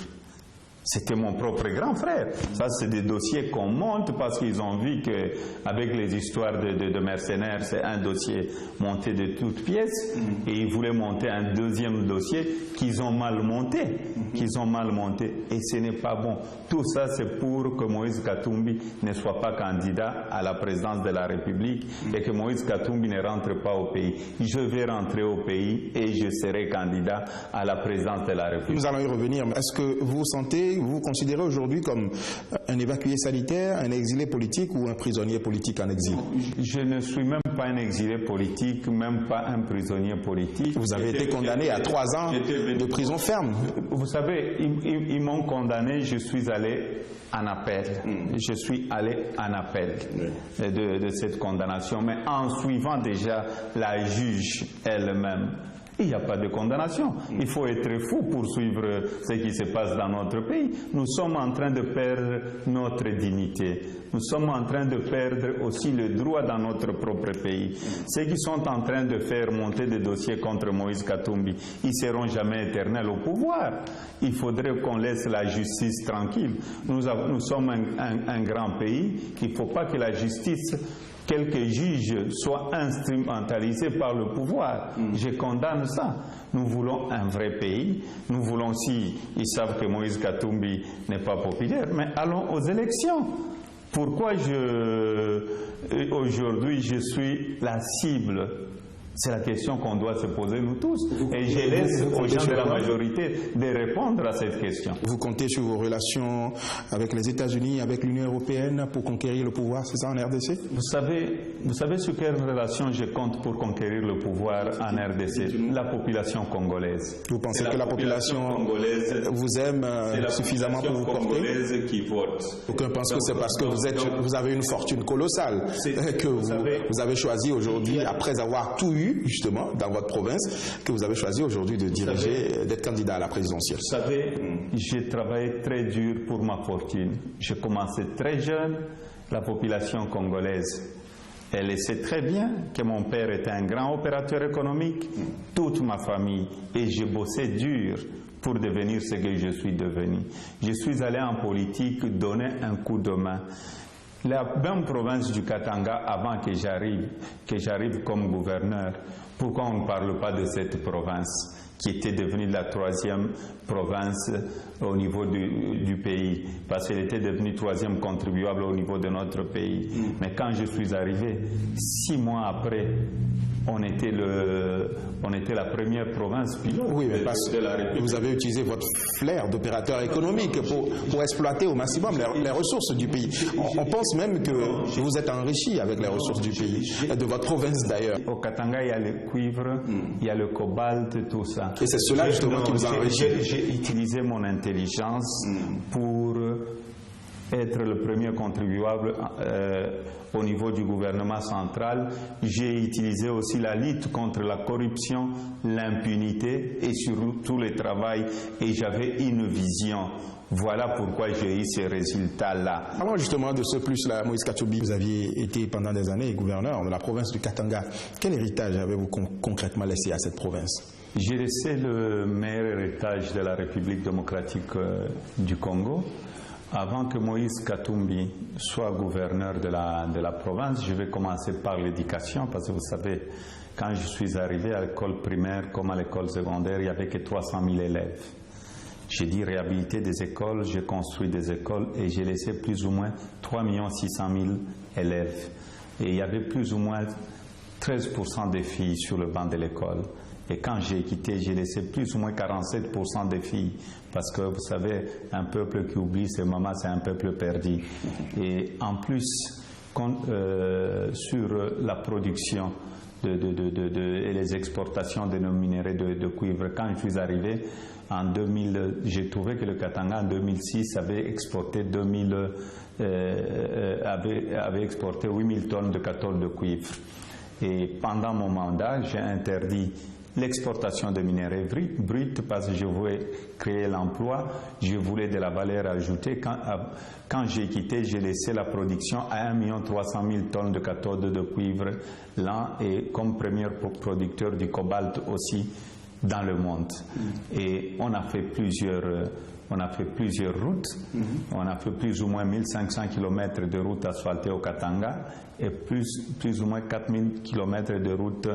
C'était mon propre grand frère. Ça, c'est des dossiers qu'on monte parce qu'ils ont vu qu'avec les histoires de mercenaires, c'est un dossier monté de toutes pièces. Et ils voulaient monter un deuxième dossier qu'ils ont mal monté. Et ce n'est pas bon. Tout ça, c'est pour que Moïse Katumbi ne soit pas candidat à la présidence de la République et que Moïse Katumbi ne rentre pas au pays. Je vais rentrer au pays et je serai candidat à la présidence de la République. Nous allons y revenir. Est-ce que vous considérez aujourd'hui comme un évacué sanitaire, un exilé politique ou un prisonnier politique en exil? Je ne suis même pas un exilé politique, même pas un prisonnier politique. Vous avez été condamné à 3 ans de prison ferme. Vous savez, ils m'ont condamné, je suis allé en appel. Je suis allé en appel de cette condamnation, mais en suivant déjà la juge elle-même. Il n'y a pas de condamnation. Il faut être fou pour suivre ce qui se passe dans notre pays. Nous sommes en train de perdre notre dignité. Nous sommes en train de perdre aussi le droit dans notre propre pays. Ceux qui sont en train de faire monter des dossiers contre Moïse Katumbi, ils ne seront jamais éternels au pouvoir. Il faudrait qu'on laisse la justice tranquille. Nous sommes un grand pays. Il ne faut pas que la justice, quelques juges soient instrumentalisés par le pouvoir. Je condamne ça. Nous voulons un vrai pays. Nous voulons, si ils savent que Moïse Katumbi n'est pas populaire, mais allons aux élections. Pourquoi aujourd'hui je suis la cible? C'est la question qu'on doit se poser nous tous. Et je laisse aux gens de la majorité de répondre à cette question. Vous comptez sur vos relations avec les États-Unis, avec l'Union européenne pour conquérir le pouvoir, c'est ça, en RDC? Vous savez sur quelle relation je compte pour conquérir le pouvoir en RDC? La population congolaise. Vous pensez que la population congolaise vous aime suffisamment pour vous porter? Qui vote. Aucun pense que c'est parce que vous avez une fortune colossale que vous avez choisi aujourd'hui, après avoir tout eu justement dans votre province, que vous avez choisi aujourd'hui de diriger, d'être candidat à la présidentielle. Vous savez, j'ai travaillé très dur pour ma fortune. J'ai commencé très jeune. La population congolaise, elle sait très bien que mon père était un grand opérateur économique, toute ma famille, et j'ai bossé dur pour devenir ce que je suis devenu. Je suis allé en politique donner un coup de main. La même province du Katanga, avant que j'arrive comme gouverneur, pourquoi on ne parle pas de cette province qui était devenue la 3e province au niveau du pays, parce qu'elle était devenue 3e contribuable au niveau de notre pays. Mais quand je suis arrivé, 6 mois après, on était la première province pilote de la République. Vous avez utilisé votre flair d'opérateur économique pour exploiter au maximum les ressources du pays. On pense même que vous êtes enrichi avec les ressources du pays, de votre province d'ailleurs. Au Katanga, il y a le cuivre, il y a le cobalt, tout ça. Et c'est cela justement qui vous a enrichi. J'ai utilisé mon intelligence pour être le premier contribuable au niveau du gouvernement central. J'ai utilisé aussi la lutte contre la corruption, l'impunité et surtout le travail, et j'avais une vision. Voilà pourquoi j'ai eu ces résultats-là. Avant justement de ce plus-là, Moïse Katumbi, vous aviez été pendant des années gouverneur de la province du Katanga. Quel héritage avez-vous concrètement laissé à cette province? J'ai laissé le meilleur héritage de la République démocratique du Congo. Avant que Moïse Katumbi soit gouverneur de la province, je vais commencer par l'éducation, parce que vous savez, quand je suis arrivé à l'école primaire comme à l'école secondaire, il n'y avait que 300 000 élèves. J'ai dit réhabiliter des écoles, j'ai construit des écoles et j'ai laissé plus ou moins 3 600 000 élèves. Et il y avait plus ou moins 13% des filles sur le banc de l'école. Et quand j'ai quitté, j'ai laissé plus ou moins 47% des filles. Parce que vous savez, un peuple qui oublie ses mamans, c'est un peuple perdu. Et en plus, sur la production et les exportations de nos minerais de cuivre, quand je suis arrivé, en 2000, j'ai trouvé que le Katanga en 2006 avait exporté avait exporté 8000 tonnes de cathode de cuivre. Et pendant mon mandat, j'ai interdit l'exportation de minerais bruts parce que je voulais créer l'emploi, je voulais de la valeur ajoutée. Quand j'ai quitté, j'ai laissé la production à 1 300 000 tonnes de cathode de cuivre l'an et comme premier producteur du cobalt aussi dans le monde. Et on a fait plusieurs routes. On a fait plus ou moins 1500 km de routes asphaltées au Katanga et plus ou moins 4000 km de routes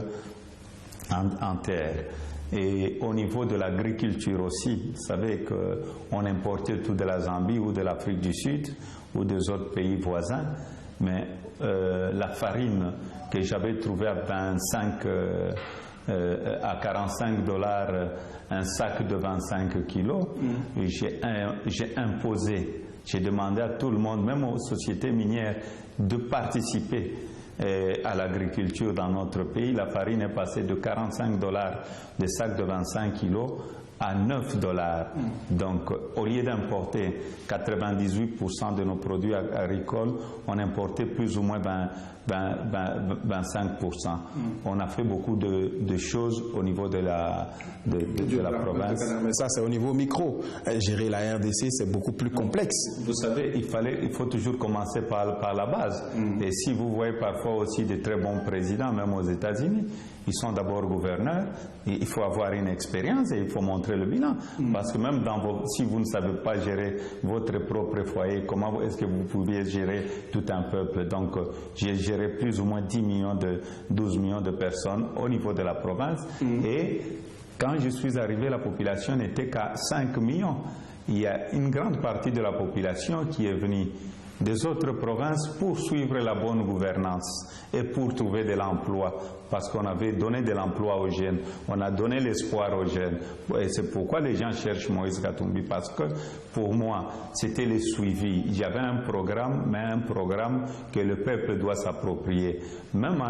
en terre. Et au niveau de l'agriculture aussi, vous savez qu'on importait tout de la Zambie ou de l'Afrique du Sud ou des autres pays voisins, mais la farine que j'avais trouvée à 45 $, un sac de 25 kilos, j'ai imposé, j'ai demandé à tout le monde, même aux sociétés minières, de participer à l'agriculture dans notre pays. La farine est passée de 45 $, des sacs de 25 kilos, à 9 $. Donc, au lieu d'importer 98% de nos produits agricoles, on importait plus ou moins 25%. On a fait beaucoup de choses au niveau de la province. Mais ça, c'est au niveau micro. Gérer la RDC, c'est beaucoup plus complexe. Vous savez, il faut toujours commencer par la base. Et si vous voyez parfois aussi de très bons présidents, même aux États-Unis, ils sont d'abord gouverneurs, et il faut avoir une expérience et il faut montrer le bilan. Parce que même si vous ne savez pas gérer votre propre foyer, comment est-ce que vous pouviez gérer tout un peuple? Donc, j'ai géré plus ou moins 12 millions de personnes au niveau de la province. Et quand je suis arrivé, la population n'était qu'à 5 millions. Il y a une grande partie de la population qui est venue des autres provinces pour suivre la bonne gouvernance et pour trouver de l'emploi, parce qu'on avait donné de l'emploi aux jeunes, on a donné l'espoir aux jeunes. Et c'est pourquoi les gens cherchent Moïse Katumbi, parce que pour moi, c'était le suivi. Il y avait un programme, mais un programme que le peuple doit s'approprier. Même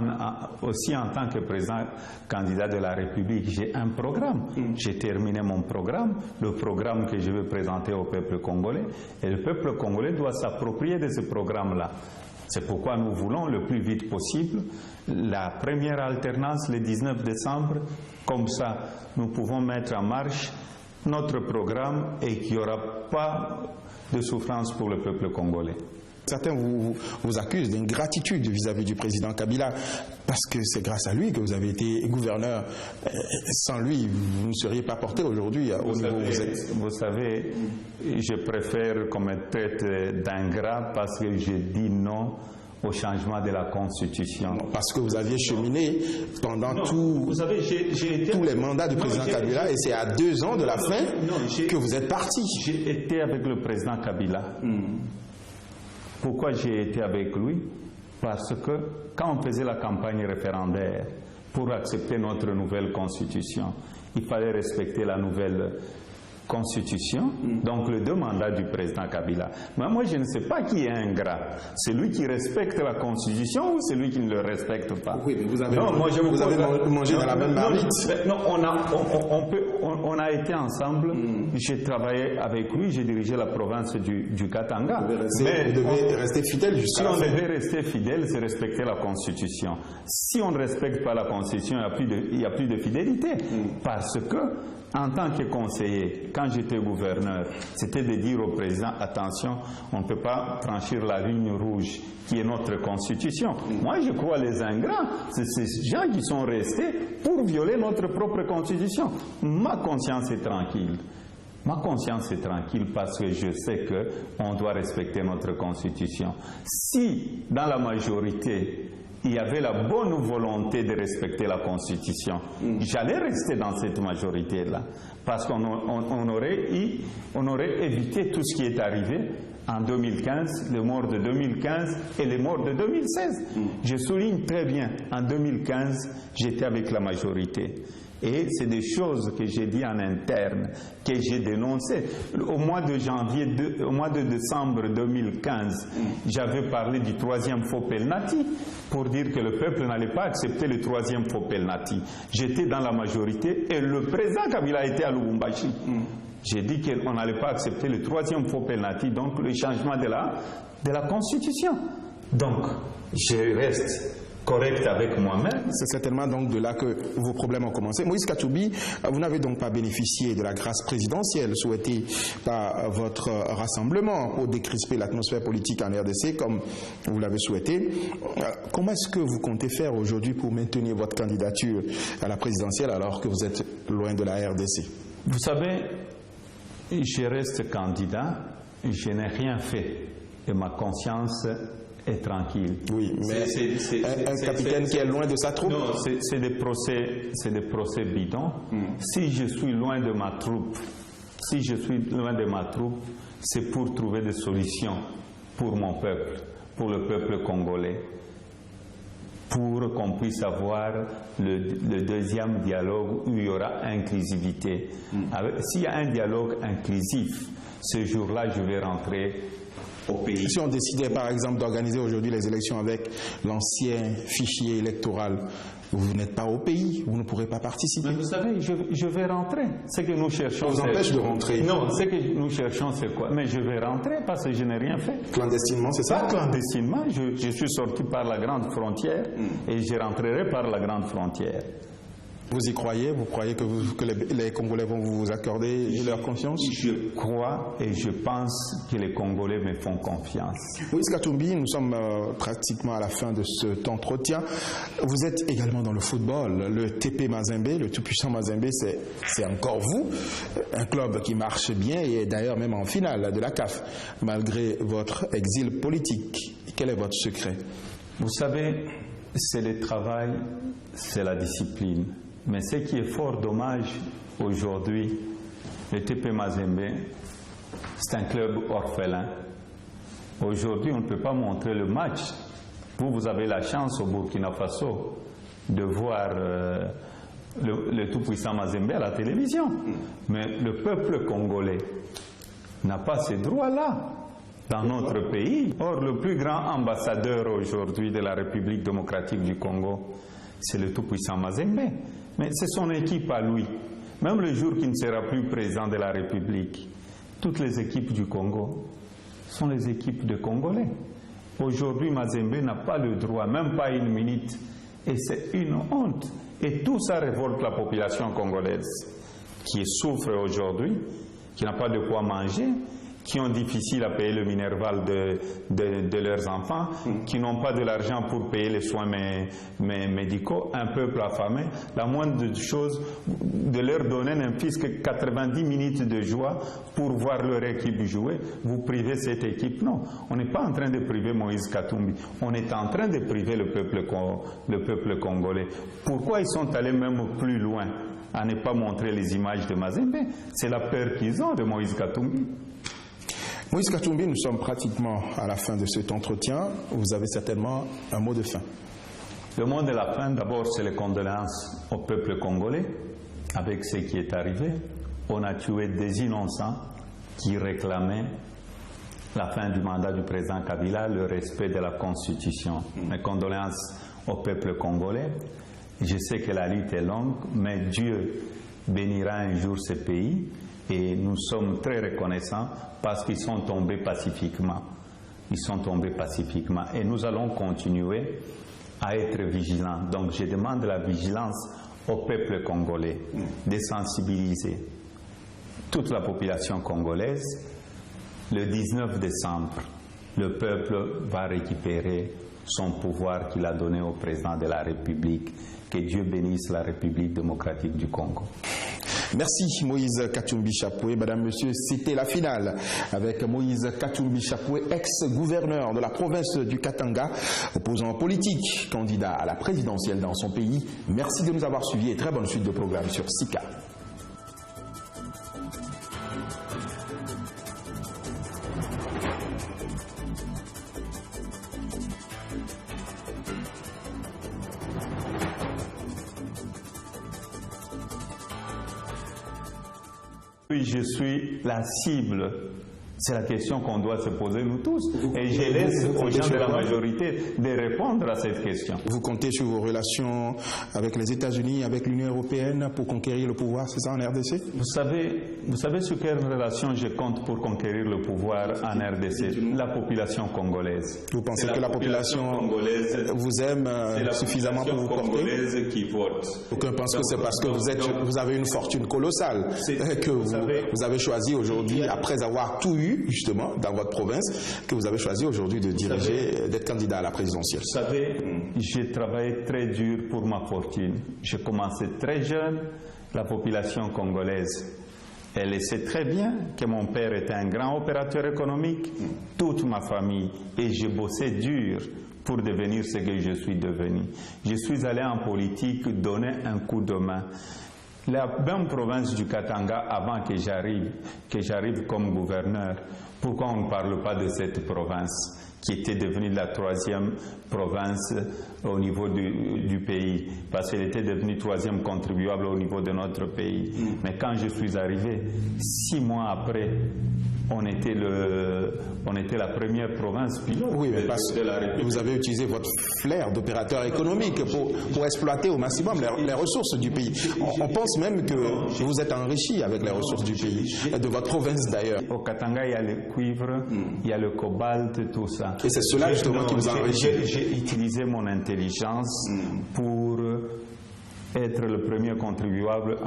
aussi en tant que président candidat de la République, j'ai un programme. J'ai terminé mon programme, le programme que je vais présenter au peuple congolais, et le peuple congolais doit s'approprier de ce programme-là. C'est pourquoi nous voulons le plus vite possible la première alternance le 19 décembre. Comme ça, nous pouvons mettre en marche notre programme et qu'il n'y aura pas de souffrance pour le peuple congolais. Certains vous accusent d'ingratitude vis-à-vis du président Kabila, parce que c'est grâce à lui que vous avez été gouverneur. Sans lui, vous ne seriez pas porté aujourd'hui au niveau où vous êtes. Vous savez, je préfère qu'on me traite d'ingrat parce que je dis non au changement de la Constitution. Parce que vous aviez cheminé pendant tous les mandats du président Kabila, et c'est à 2 ans de la fin que vous êtes parti. J'ai été avec le président Kabila. Pourquoi j'ai été avec lui? Parce que quand on faisait la campagne référendaire pour accepter notre nouvelle constitution, il fallait respecter la nouvelle Constitution, donc les 2 mandats du président Kabila. Mais moi, je ne sais pas qui est ingrat. Celui qui respecte la Constitution ou celui qui ne le respecte pas. Oui, mais vous avez, mangé dans la même marmite. Non, on a été ensemble. J'ai travaillé avec lui, j'ai dirigé la province du Katanga. Vous devez rester fidèle jusqu'à la fin. Si on devait rester fidèle, c'est respecter la Constitution. Si on ne respecte pas la Constitution, il n'y a plus de fidélité. Parce que, en tant que conseiller, quand j'étais gouverneur, c'était de dire au président, attention, on ne peut pas franchir la ligne rouge qui est notre Constitution. Moi, je crois les ingrats, c'est ces gens qui sont restés pour violer notre propre Constitution. Ma conscience est tranquille. Ma conscience est tranquille parce que je sais qu'on doit respecter notre Constitution. Si, dans la majorité, il y avait la bonne volonté de respecter la Constitution, j'allais rester dans cette majorité-là, parce qu'on aurait évité tout ce qui est arrivé en 2015, les morts de 2015 et les morts de 2016. Je souligne très bien, en 2015, j'étais avec la majorité. Et c'est des choses que j'ai dit en interne, que j'ai dénoncées. Au mois de décembre 2015, j'avais parlé du 3e faux penalty pour dire que le peuple n'allait pas accepter le 3e faux penalty. J'étais dans la majorité et le président Kabila était à Lubumbashi. J'ai dit qu'on n'allait pas accepter le 3e faux penalty, donc le changement de la Constitution. Donc, je reste correct avec moi-même. C'est certainement donc de là que vos problèmes ont commencé. Moïse Katumbi, vous n'avez donc pas bénéficié de la grâce présidentielle souhaitée par votre rassemblement pour décrisper l'atmosphère politique en RDC comme vous l'avez souhaité. Comment est-ce que vous comptez faire aujourd'hui pour maintenir votre candidature à la présidentielle alors que vous êtes loin de la RDC? Vous savez, je reste candidat, je n'ai rien fait et ma conscience est tranquille. Oui, mais un capitaine qui est loin de sa troupe. Non, c'est des procès bidons. Si je suis loin de ma troupe, c'est pour trouver des solutions pour mon peuple, pour le peuple congolais, pour qu'on puisse avoir le 2e dialogue où il y aura inclusivité. S'il y a un dialogue inclusif, ce jour-là, je vais rentrer au pays. Si on décidait par exemple d'organiser aujourd'hui les élections avec l'ancien fichier électoral, vous n'êtes pas au pays, vous ne pourrez pas participer. Mais vous savez, je vais rentrer. Ce que nous cherchons, on vous empêche de rentrer. Non, ce que nous cherchons, c'est quoi? Mais je vais rentrer parce que je n'ai rien fait. Clandestinement, c'est ça? Pas clandestinement, je suis sorti par la grande frontière et je rentrerai par la grande frontière. Vous y croyez? Vous croyez que les Congolais vont vous accorder leur confiance? Je crois et je pense que les Congolais me font confiance. Moïse Katumbi, nous sommes pratiquement à la fin de cet entretien. Vous êtes également dans le football. Le TP Mazembe, le tout-puissant Mazembe, c'est encore vous. Un club qui marche bien et d'ailleurs même en finale de la CAF, malgré votre exil politique. Quel est votre secret? Vous savez, c'est le travail, c'est la discipline. Mais ce qui est fort dommage aujourd'hui, le TP Mazembe, c'est un club orphelin. Aujourd'hui, on ne peut pas montrer le match. Vous avez la chance au Burkina Faso de voir le tout-puissant Mazembe à la télévision. Mais le peuple congolais n'a pas ces droits-là dans notre pays. Or, le plus grand ambassadeur aujourd'hui de la République démocratique du Congo, c'est le tout-puissant Mazembe. Mais c'est son équipe à lui. Même le jour qu'il ne sera plus président de la République, toutes les équipes du Congo sont les équipes de Congolais. Aujourd'hui, Mazembe n'a pas le droit, même pas une minute. Et c'est une honte. Et tout ça révolte la population congolaise qui souffre aujourd'hui, qui n'a pas de quoi manger, qui ont difficile à payer le Minerval de leurs enfants, qui n'ont pas de l'argent pour payer les soins médicaux, un peuple affamé. La moindre chose, de leur donner un fils que 90 minutes de joie pour voir leur équipe jouer, vous privez cette équipe. Non, on n'est pas en train de priver Moïse Katumbi, on est en train de priver le peuple congolais. Pourquoi ils sont allés même plus loin à ne pas montrer les images de Mazembe? C'est la peur qu'ils ont de Moïse Katumbi. Moïse Katumbi, nous sommes pratiquement à la fin de cet entretien. Vous avez certainement un mot de fin. Le mot de la fin, d'abord, c'est les condoléances au peuple congolais avec ce qui est arrivé, on a tué des innocents qui réclamaient la fin du mandat du président Kabila, le respect de la Constitution. Mes condoléances au peuple congolais. Je sais que la lutte est longue, mais Dieu bénira un jour ce pays et nous sommes très reconnaissants parce qu'ils sont tombés pacifiquement. Ils sont tombés pacifiquement et nous allons continuer à être vigilants. Donc je demande la vigilance au peuple congolais, de sensibiliser toute la population congolaise. Le 19 décembre, le peuple va récupérer son pouvoir qu'il a donné au président de la République. Que Dieu bénisse la République démocratique du Congo. Merci Moïse Katumbi Chapoué. Madame, Monsieur, c'était la finale avec Moïse Katumbi Chapoué, ex-gouverneur de la province du Katanga, opposant politique, candidat à la présidentielle dans son pays. Merci de nous avoir suivis et très bonne suite de programme sur SICA. Je suis la cible. C'est la question qu'on doit se poser nous tous. Et je laisse aux gens de la majorité de répondre à cette question. Vous comptez sur vos relations avec les États-Unis, avec l'Union européenne pour conquérir le pouvoir, c'est ça en RDC? Vous savez sur quelle relation je compte pour conquérir le pouvoir en RDC? La population congolaise. Vous pensez que la population congolaise vous aime suffisamment pour vous porter? Qui vote. Aucun pense que c'est parce que vous avez une fortune colossale que vous avez choisi aujourd'hui, après avoir tout eu justement dans votre province, que vous avez choisi aujourd'hui de diriger, d'être candidat à la présidentielle. Vous savez, j'ai travaillé très dur pour ma fortune. J'ai commencé très jeune. La population congolaise, elle sait très bien que mon père était un grand opérateur économique, toute ma famille, et j'ai bossé dur pour devenir ce que je suis devenu. Je suis allé en politique donner un coup de main. La même province du Katanga, avant que j'arrive comme gouverneur, pourquoi on ne parle pas de cette province qui était devenue la troisième province au niveau du pays, parce qu'elle était devenue troisième contribuable au niveau de notre pays. Mais quand je suis arrivé, 6 mois après, on était la première province pilote de la République. Vous avez utilisé votre flair d'opérateur économique pour exploiter au maximum les ressources du pays. On pense même que vous êtes enrichi avec les ressources du pays, de votre province d'ailleurs. Au Katanga, il y a le cuivre, il y a le cobalt, tout ça. Et c'est cela justement qui vous a enrichi. J'ai utilisé mon intelligence pour être le premier contribuable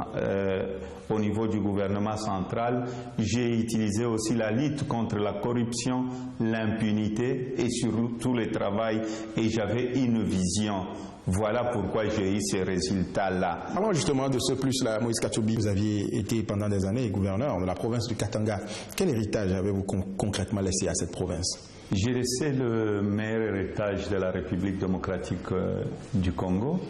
au niveau du gouvernement central. J'ai utilisé aussi la lutte contre la corruption, l'impunité et surtout le travail. Et j'avais une vision. Voilà pourquoi j'ai eu ces résultats-là. Parlons justement de ce plus-là, Moïse Katumbi. Vous aviez été pendant des années gouverneur de la province du Katanga. Quel héritage avez-vous concrètement laissé à cette province? J'ai laissé le meilleur héritage de la République démocratique du Congo.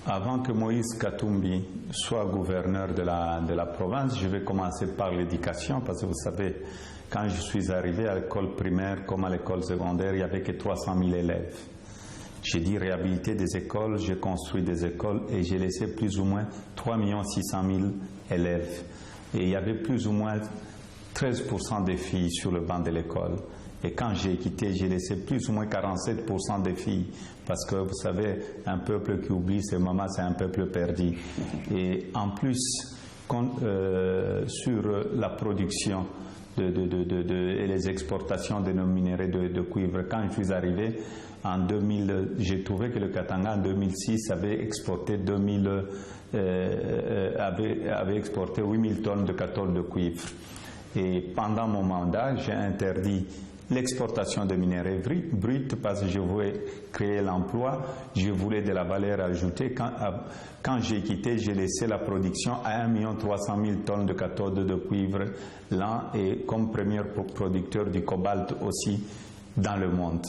Avant que Moïse Katumbi soit gouverneur de la province, je vais commencer par l'éducation, parce que vous savez, quand je suis arrivé à l'école primaire comme à l'école secondaire, il n'y avait que 300 000 élèves. J'ai dit réhabiliter des écoles, j'ai construit des écoles et j'ai laissé plus ou moins 3 600 000 élèves. Et il y avait plus ou moins 13% des filles sur le banc de l'école. Et quand j'ai quitté, j'ai laissé plus ou moins 47% des filles. Parce que vous savez, un peuple qui oublie ses mamans, c'est un peuple perdu. Et en plus, sur la production et les exportations de nos minerais de cuivre, quand je suis arrivé, en 2000, j'ai trouvé que le Katanga en 2006 avait exporté 8000 tonnes de cathode de cuivre. Et pendant mon mandat, j'ai interdit l'exportation de minerais bruts parce que je voulais créer l'emploi, je voulais de la valeur ajoutée. Quand j'ai quitté, j'ai laissé la production à 1 300 000 tonnes de cathode de cuivre l'an et comme premier producteur du cobalt aussi dans le monde.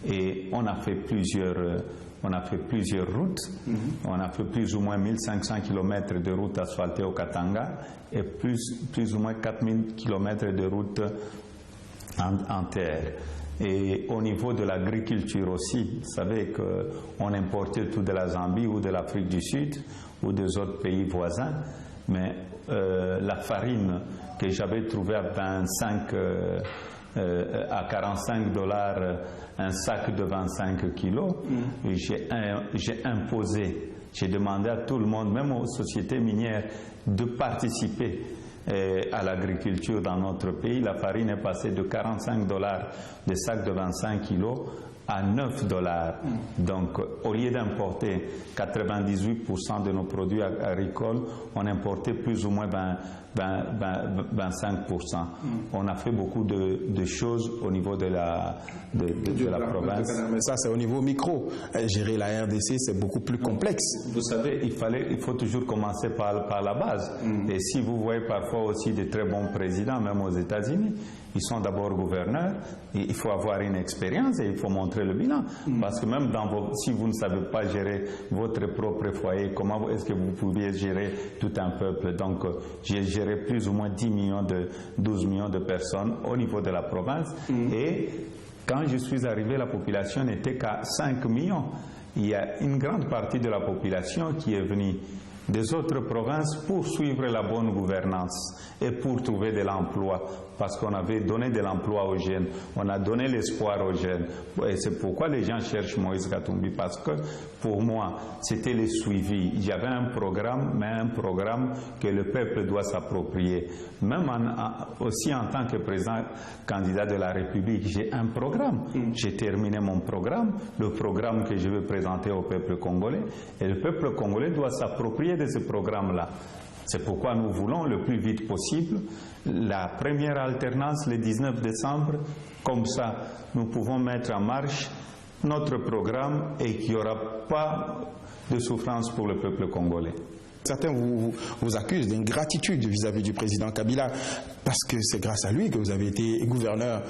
Et on a fait plusieurs routes. On a fait plus ou moins 1500 km de routes asphaltées au Katanga et plus ou moins 4000 km de routes en terre. Et au niveau de l'agriculture aussi, vous savez qu'on importait tout de la Zambie ou de l'Afrique du Sud ou des autres pays voisins. mais la farine que j'avais trouvée à 45 $, un sac de 25 kilos, j'ai imposé, j'ai demandé à tout le monde, même aux sociétés minières, de participer à l'agriculture dans notre pays. La farine est passée de 45 $, des sacs de 25 kilos, à 9 $. Donc, au lieu d'importer 98% de nos produits agricoles, on importait plus ou moins 25%. On a fait beaucoup de choses au niveau de la province. Mais ça, c'est au niveau micro. Gérer la RDC, c'est beaucoup plus complexe. Vous savez, il faut toujours commencer par la base. Et si vous voyez parfois aussi de très bons présidents, même aux États-Unis, ils sont d'abord gouverneurs, et il faut avoir une expérience et il faut montrer le bilan. Parce que même si vous ne savez pas gérer votre propre foyer, comment est-ce que vous pouviez gérer tout un peuple? Donc, j'ai géré plus ou moins 12 millions de personnes au niveau de la province. Et quand je suis arrivé, la population n'était qu'à 5 millions. Il y a une grande partie de la population qui est venue des autres provinces pour suivre la bonne gouvernance et pour trouver de l'emploi, parce qu'on avait donné de l'emploi aux jeunes, on a donné l'espoir aux jeunes. Et c'est pourquoi les gens cherchent Moïse Katumbi, parce que pour moi, c'était le suivi. J'avais un programme, mais un programme que le peuple doit s'approprier. Même aussi en tant que président candidat de la République, j'ai un programme. J'ai terminé mon programme, le programme que je vais présenter au peuple congolais, et le peuple congolais doit s'approprier de ce programme-là. C'est pourquoi nous voulons le plus vite possible la première alternance le 19 décembre. Comme ça, nous pouvons mettre en marche notre programme et qu'il n'y aura pas de souffrance pour le peuple congolais. Certains vous accusent d'ingratitude vis-à-vis du président Kabila, parce que c'est grâce à lui que vous avez été gouverneur.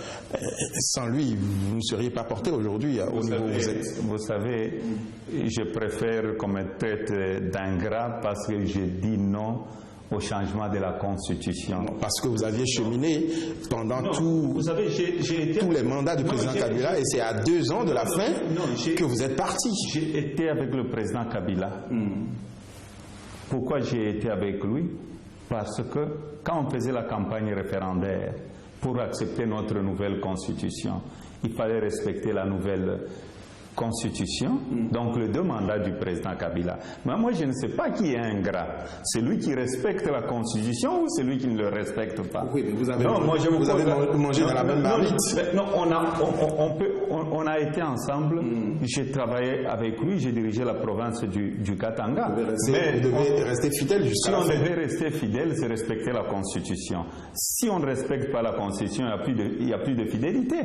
Sans lui, vous ne seriez pas porté aujourd'hui au niveau où vous êtes. Vous savez, je préfère qu'on me traite d'ingrat parce que je dis non au changement de la Constitution. Parce que vous aviez cheminé pendant tous les mandats du président Kabila, et c'est à 2 ans de la fin que vous êtes parti. J'ai été avec le président Kabila. Pourquoi j'ai été avec lui? Parce que quand on faisait la campagne référendaire pour accepter notre nouvelle constitution, il fallait respecter la nouvelle constitution, donc les 2 mandats du président Kabila. Mais moi, je ne sais pas qui est ingrat. C'est lui qui respecte la constitution ou c'est lui qui ne le respecte pas? Oui, mais vous avez mangé dans la même marmite. Non, on a été ensemble. J'ai travaillé avec lui, j'ai dirigé la province du Katanga. Vous devez rester fidèle jusqu'à la fin. Si on devait rester fidèle, c'est respecter la constitution. Si on ne respecte pas la constitution, il n'y a plus de fidélité.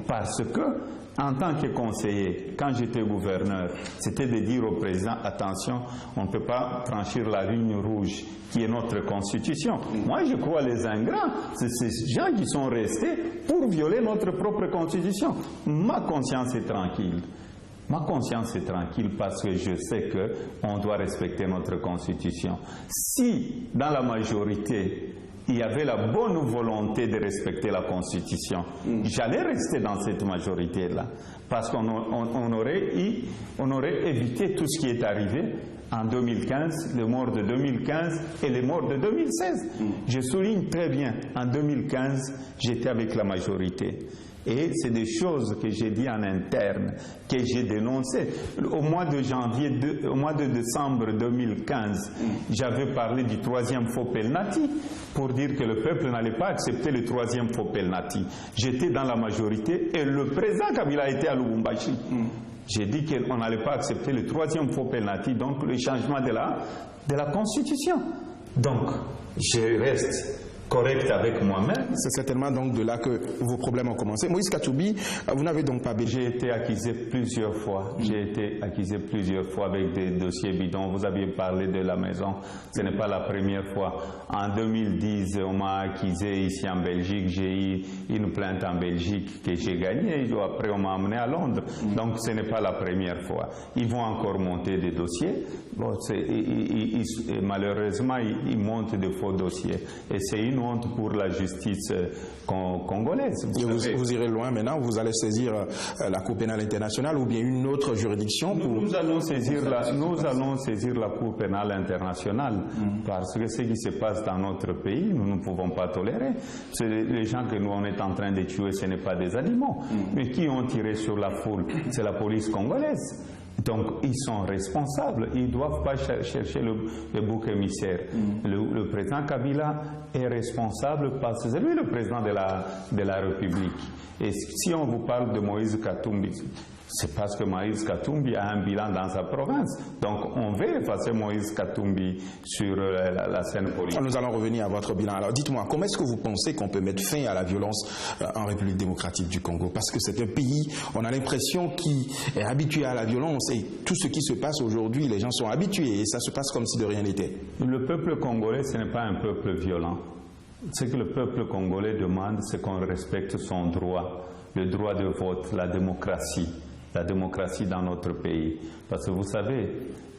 Parce que, en tant que conseiller, quand j'étais gouverneur, c'était de dire au président, attention, on ne peut pas franchir la ligne rouge qui est notre constitution. Moi, je crois les ingrats, c'est ces gens qui sont restés pour violer notre propre constitution. Ma conscience est tranquille. Ma conscience est tranquille parce que je sais qu'on doit respecter notre constitution. Si, dans la majorité, il y avait la bonne volonté de respecter la Constitution, j'allais rester dans cette majorité-là, parce qu'on aurait évité tout ce qui est arrivé en 2015, les morts de 2015 et les morts de 2016. Je souligne très bien, en 2015, j'étais avec la majorité. Et c'est des choses que j'ai dit en interne, que j'ai dénoncées. Au mois de décembre 2015, j'avais parlé du 3e faux penalty pour dire que le peuple n'allait pas accepter le 3e faux penalty. J'étais dans la majorité et le président Kabila était à Lubumbashi. J'ai dit qu'on n'allait pas accepter le 3e faux penalty, donc le changement de la Constitution. Donc, je reste correct avec moi-même. C'est certainement donc de là que vos problèmes ont commencé. Moïse Katumbi, vous n'avez donc pas... J'ai été accusé plusieurs fois. J'ai été accusé plusieurs fois avec des dossiers bidons. Vous aviez parlé de la maison. Ce n'est pas la première fois. En 2010, on m'a accusé ici en Belgique. J'ai eu une plainte en Belgique que j'ai gagnée. Après, on m'a amené à Londres. Donc, ce n'est pas la première fois. Ils vont encore monter des dossiers. Bon, malheureusement, ils montent de faux dossiers. Et c'est une une honte pour la justice congolaise. Et vous irez loin maintenant, vous allez saisir la Cour pénale internationale ou bien une autre juridiction pour... Nous allons saisir la Cour pénale internationale parce que ce qui se passe dans notre pays, nous ne pouvons pas tolérer. Les gens que nous on est en train de tuer, ce n'est pas des animaux. Mais qui ont tiré sur la foule? C'est la police congolaise. Donc, ils sont responsables. Ils ne doivent pas chercher le bouc émissaire. Le président Kabila est responsable parce que c'est lui le président de la République. Et si on vous parle de Moïse Katumbi, c'est parce que Moïse Katumbi a un bilan dans sa province. Donc, on veut effacer Moïse Katumbi sur la scène politique. Nous allons revenir à votre bilan. Alors, dites-moi, comment est-ce que vous pensez qu'on peut mettre fin à la violence en République démocratique du Congo? Parce que c'est un pays, on a l'impression, qui est habitué à la violence et tout ce qui se passe aujourd'hui, les gens sont habitués et ça se passe comme si de rien n'était. Le peuple congolais, ce n'est pas un peuple violent. Ce que le peuple congolais demande, c'est qu'on respecte son droit, le droit de vote, la démocratie dans notre pays. Parce que vous savez,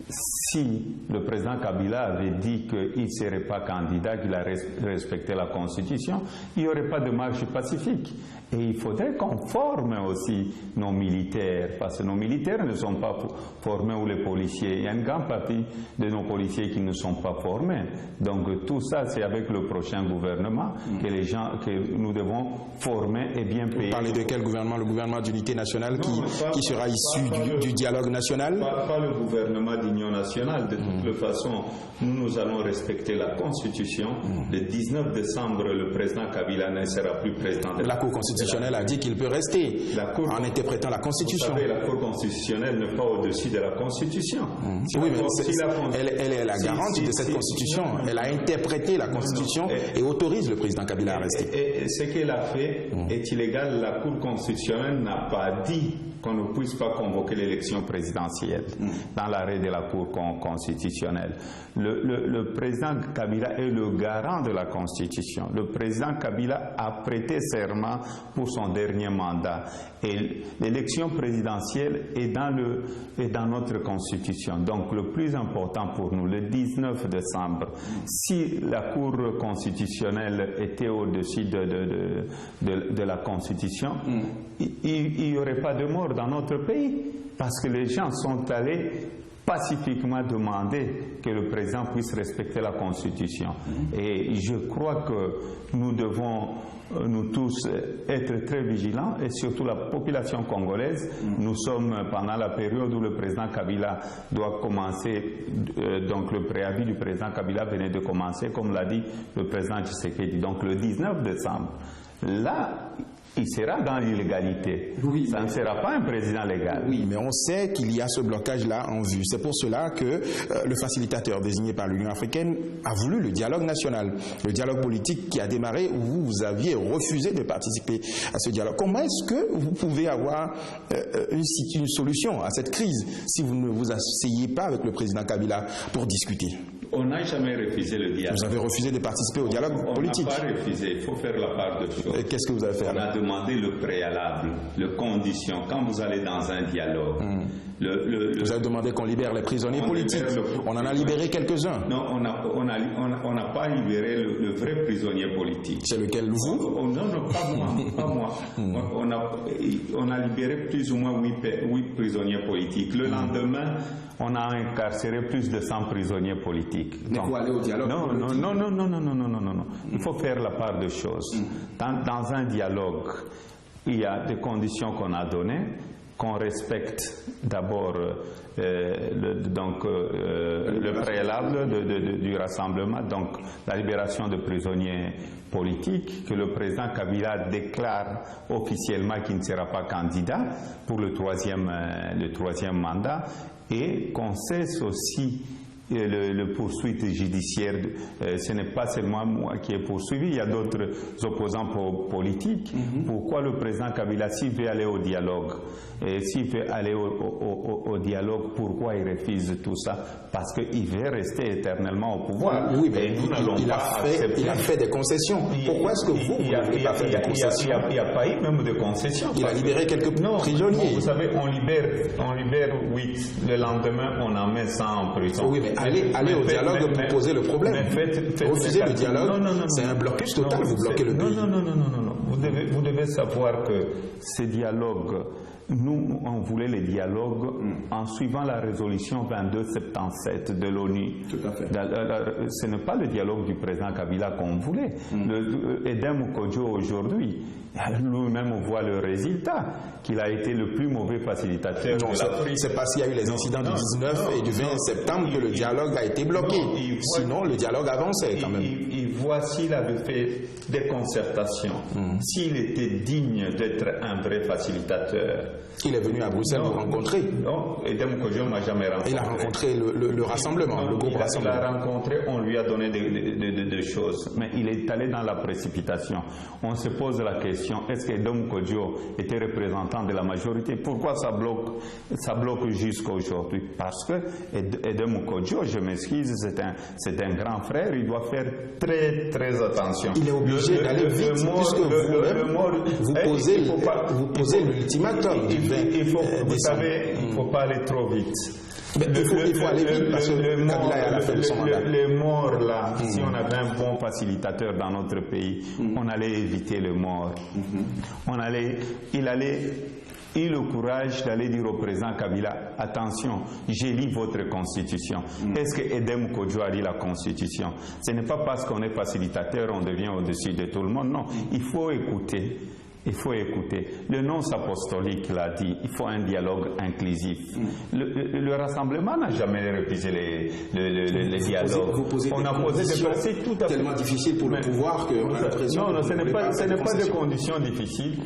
si le président Kabila avait dit qu'il ne serait pas candidat, qu'il a respecté la Constitution, il n'y aurait pas de marche pacifique. Et il faudrait qu'on forme aussi nos militaires, parce que nos militaires ne sont pas formés ou les policiers. Il y a une grande partie de nos policiers qui ne sont pas formés. Donc tout ça, c'est avec le prochain gouvernement que nous devons former et bien payer. Vous parlez de quel gouvernement? Le gouvernement d'unité nationale qui sera issu du dialogue national? Pas le gouvernement d'union nationale. De toute façon, nous allons respecter la Constitution. Le 19 décembre, le président Kabila ne sera plus président de la Cour constitutionnelle a dit qu'il peut rester en interprétant la Constitution. Vous savez, la Cour constitutionnelle n'est pas au-dessus de la Constitution. Oui, mais elle est la garante de cette Constitution. Elle a interprété la Constitution et autorise le président Kabila à rester. Et ce qu'elle a fait est illégal. La Cour constitutionnelle n'a pas dit qu'on ne puisse pas convoquer l'élection présidentielle dans l'arrêt de la Cour constitutionnelle. Le président Kabila est le garant de la Constitution. Le président Kabila a prêté serment pour son dernier mandat. Et l'élection présidentielle est dans notre Constitution. Donc le plus important pour nous, le 19 décembre, si la Cour constitutionnelle était au-dessus de la Constitution, il n'y aurait pas de mort dans notre pays. Parce que les gens sont allés pacifiquement demander que le président puisse respecter la Constitution. Et je crois que nous devons, nous tous, être très vigilants, et surtout la population congolaise. Nous sommes pendant la période où le président Kabila doit commencer, donc le préavis du président Kabila venait de commencer, comme l'a dit le président Tshisekedi. Donc le 19 décembre, là, il sera dans l'illégalité. Oui, ça ne sera pas un président légal. Oui, mais on sait qu'il y a ce blocage-là en vue. C'est pour cela que le facilitateur désigné par l'Union africaine a voulu le dialogue national, le dialogue politique qui a démarré où vous aviez refusé de participer à ce dialogue. Comment est-ce que vous pouvez avoir une solution à cette crise si vous ne vous asseyez pas avec le président Kabila pour discuter? On n'a jamais refusé le dialogue. Vous avez refusé de participer au dialogue politique? On n'a pas refusé, il faut faire la part de choses. Qu'est-ce que vous avez fait? On a demandé le préalable, les conditions. Quand vous allez dans un dialogue, vous avez demandé qu'on libère les prisonniers politiques. On en a libéré quelques-uns. Non, on n'a pas libéré le vrai prisonnier politique. C'est lequel, vous? Non, pas moi. Pas moi. On a libéré plus ou moins 8 prisonniers politiques. Le lendemain, on a incarcéré plus de 100 prisonniers politiques. Mais pour aller au dialogue? Non. Il faut faire la part de choses. Dans un dialogue, il y a des conditions qu'on a données, qu'on respecte d'abord le préalable du rassemblement, donc la libération de prisonniers politiques, que le président Kabila déclare officiellement qu'il ne sera pas candidat pour le troisième mandat, et qu'on cesse aussi le poursuite judiciaire. Ce n'est pas seulement moi qui ai poursuivi, il y a d'autres opposants politiques. Pourquoi le président Kabila, s'il veut aller au dialogue, et s'il veut aller au dialogue, pourquoi il refuse tout ça? Parce qu'il veut rester éternellement au pouvoir. Oui, mais il a fait des concessions. Pourquoi est-ce que vous n'avez pas fait des concessions? Il n'y a pas eu même de concessions. Il a libéré quelques prisonniers. Vous savez, on libère 8. Le lendemain, on en met 100 en prison. Oui, mais aller au dialogue pour poser le problème. Refuser le dialogue, c'est un blocus total, vous bloquez le pays. Non. Vous devez savoir que ces dialogues, nous, on voulait les dialogues en suivant la résolution 2277 de l'ONU. Tout à fait. Ce n'est pas le dialogue du président Kabila qu'on voulait. Edem Kodjo aujourd'hui, lui-même voit le résultat, qu'il a été le plus mauvais facilitateur de l'Afrique. C'est parce qu'il y a eu les incidents du 19 et du 20 septembre que le dialogue a été bloqué. Sinon, le dialogue avançait quand même. Il voit s'il avait fait des concertations, s'il était digne d'être un vrai facilitateur. Il est venu à Bruxelles vous rencontrer. Non, Edem Kodjo ne m'a jamais rencontré. Il a rencontré le rassemblement, le groupe rassemblement. Il l'a rencontré, on lui a donné des choses. Mais il est allé dans la précipitation. On se pose la question, est-ce qu'Edem Kodjo était représentant de la majorité? Pourquoi ça bloque jusqu'à aujourd'hui? Parce que Edem Kodjo, je m'excuse, c'est un grand frère, il doit faire très très attention. Il est obligé d'aller vite, puisque vous posez l'ultimatum. Vous savez, il ne faut pas aller trop vite. Mais il faut aller vite parce que Kabila est à la fin de son mandat. Les morts là, si on avait un bon facilitateur dans notre pays, on allait éviter les morts. Il allait eu le courage d'aller dire au président Kabila, attention, j'ai lu votre constitution. Est-ce que Edem Kodjo a lu la constitution? Ce n'est pas parce qu'on est facilitateur, on devient au-dessus de tout le monde. Non, il faut écouter. Il faut écouter. Le nonce apostolique l'a dit, il faut un dialogue inclusif. Le rassemblement n'a jamais refusé les dialogues. On a posé des conditions tout à fait tellement difficiles pour le pouvoir qu'on a l'impression... Non, ce n'est pas des conditions difficiles.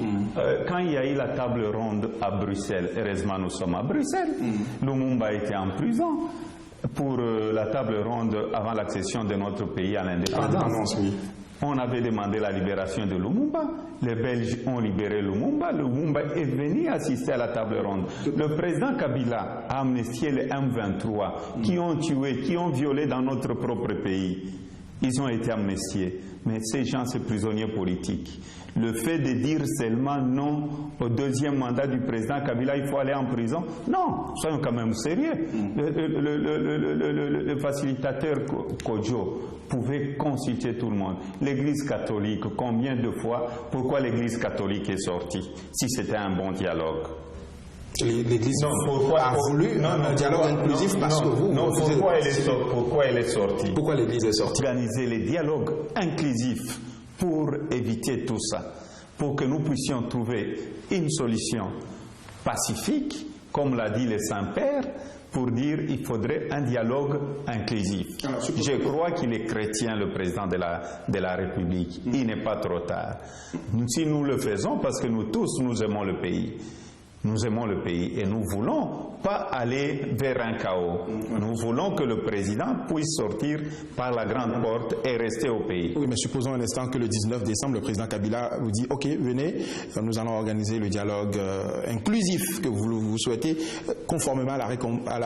Quand il y a eu la table ronde à Bruxelles, heureusement nous sommes à Bruxelles, Lumumba était en prison pour la table ronde avant l'accession de notre pays à l'indépendance. On avait demandé la libération de Lumumba. Les Belges ont libéré Lumumba. Lumumba est venu assister à la table ronde. Le président Kabila a amnistié les M23 qui ont tué, qui ont violé dans notre propre pays. Ils ont été amnistiés. Mais ces gens, c'est prisonniers politiques. Le fait de dire seulement non au deuxième mandat du président Kabila, il faut aller en prison. Non, soyons quand même sérieux. Le facilitateur Kodjo pouvait consulter tout le monde. L'Église catholique, combien de fois, pourquoi l'Église catholique est sortie, si c'était un bon dialogue? L'Église a voulu un dialogue inclusif parce que vous... Non, pourquoi elle est sortie? Pourquoi l'Église est sortie? Organiser les dialogues inclusifs pour éviter tout ça, pour que nous puissions trouver une solution pacifique, comme l'a dit le Saint-Père, pour dire qu'il faudrait un dialogue inclusif. Je crois qu'il est chrétien, le président de la République. Il n'est pas trop tard. Si nous le faisons, parce que nous tous, nous aimons le pays. Nous aimons le pays et nous ne voulons pas aller vers un chaos. Nous voulons que le président puisse sortir par la grande porte et rester au pays. Oui, mais supposons un instant que le 19 décembre, le président Kabila vous dit « Ok, venez, nous allons organiser le dialogue inclusif que vous souhaitez, conformément à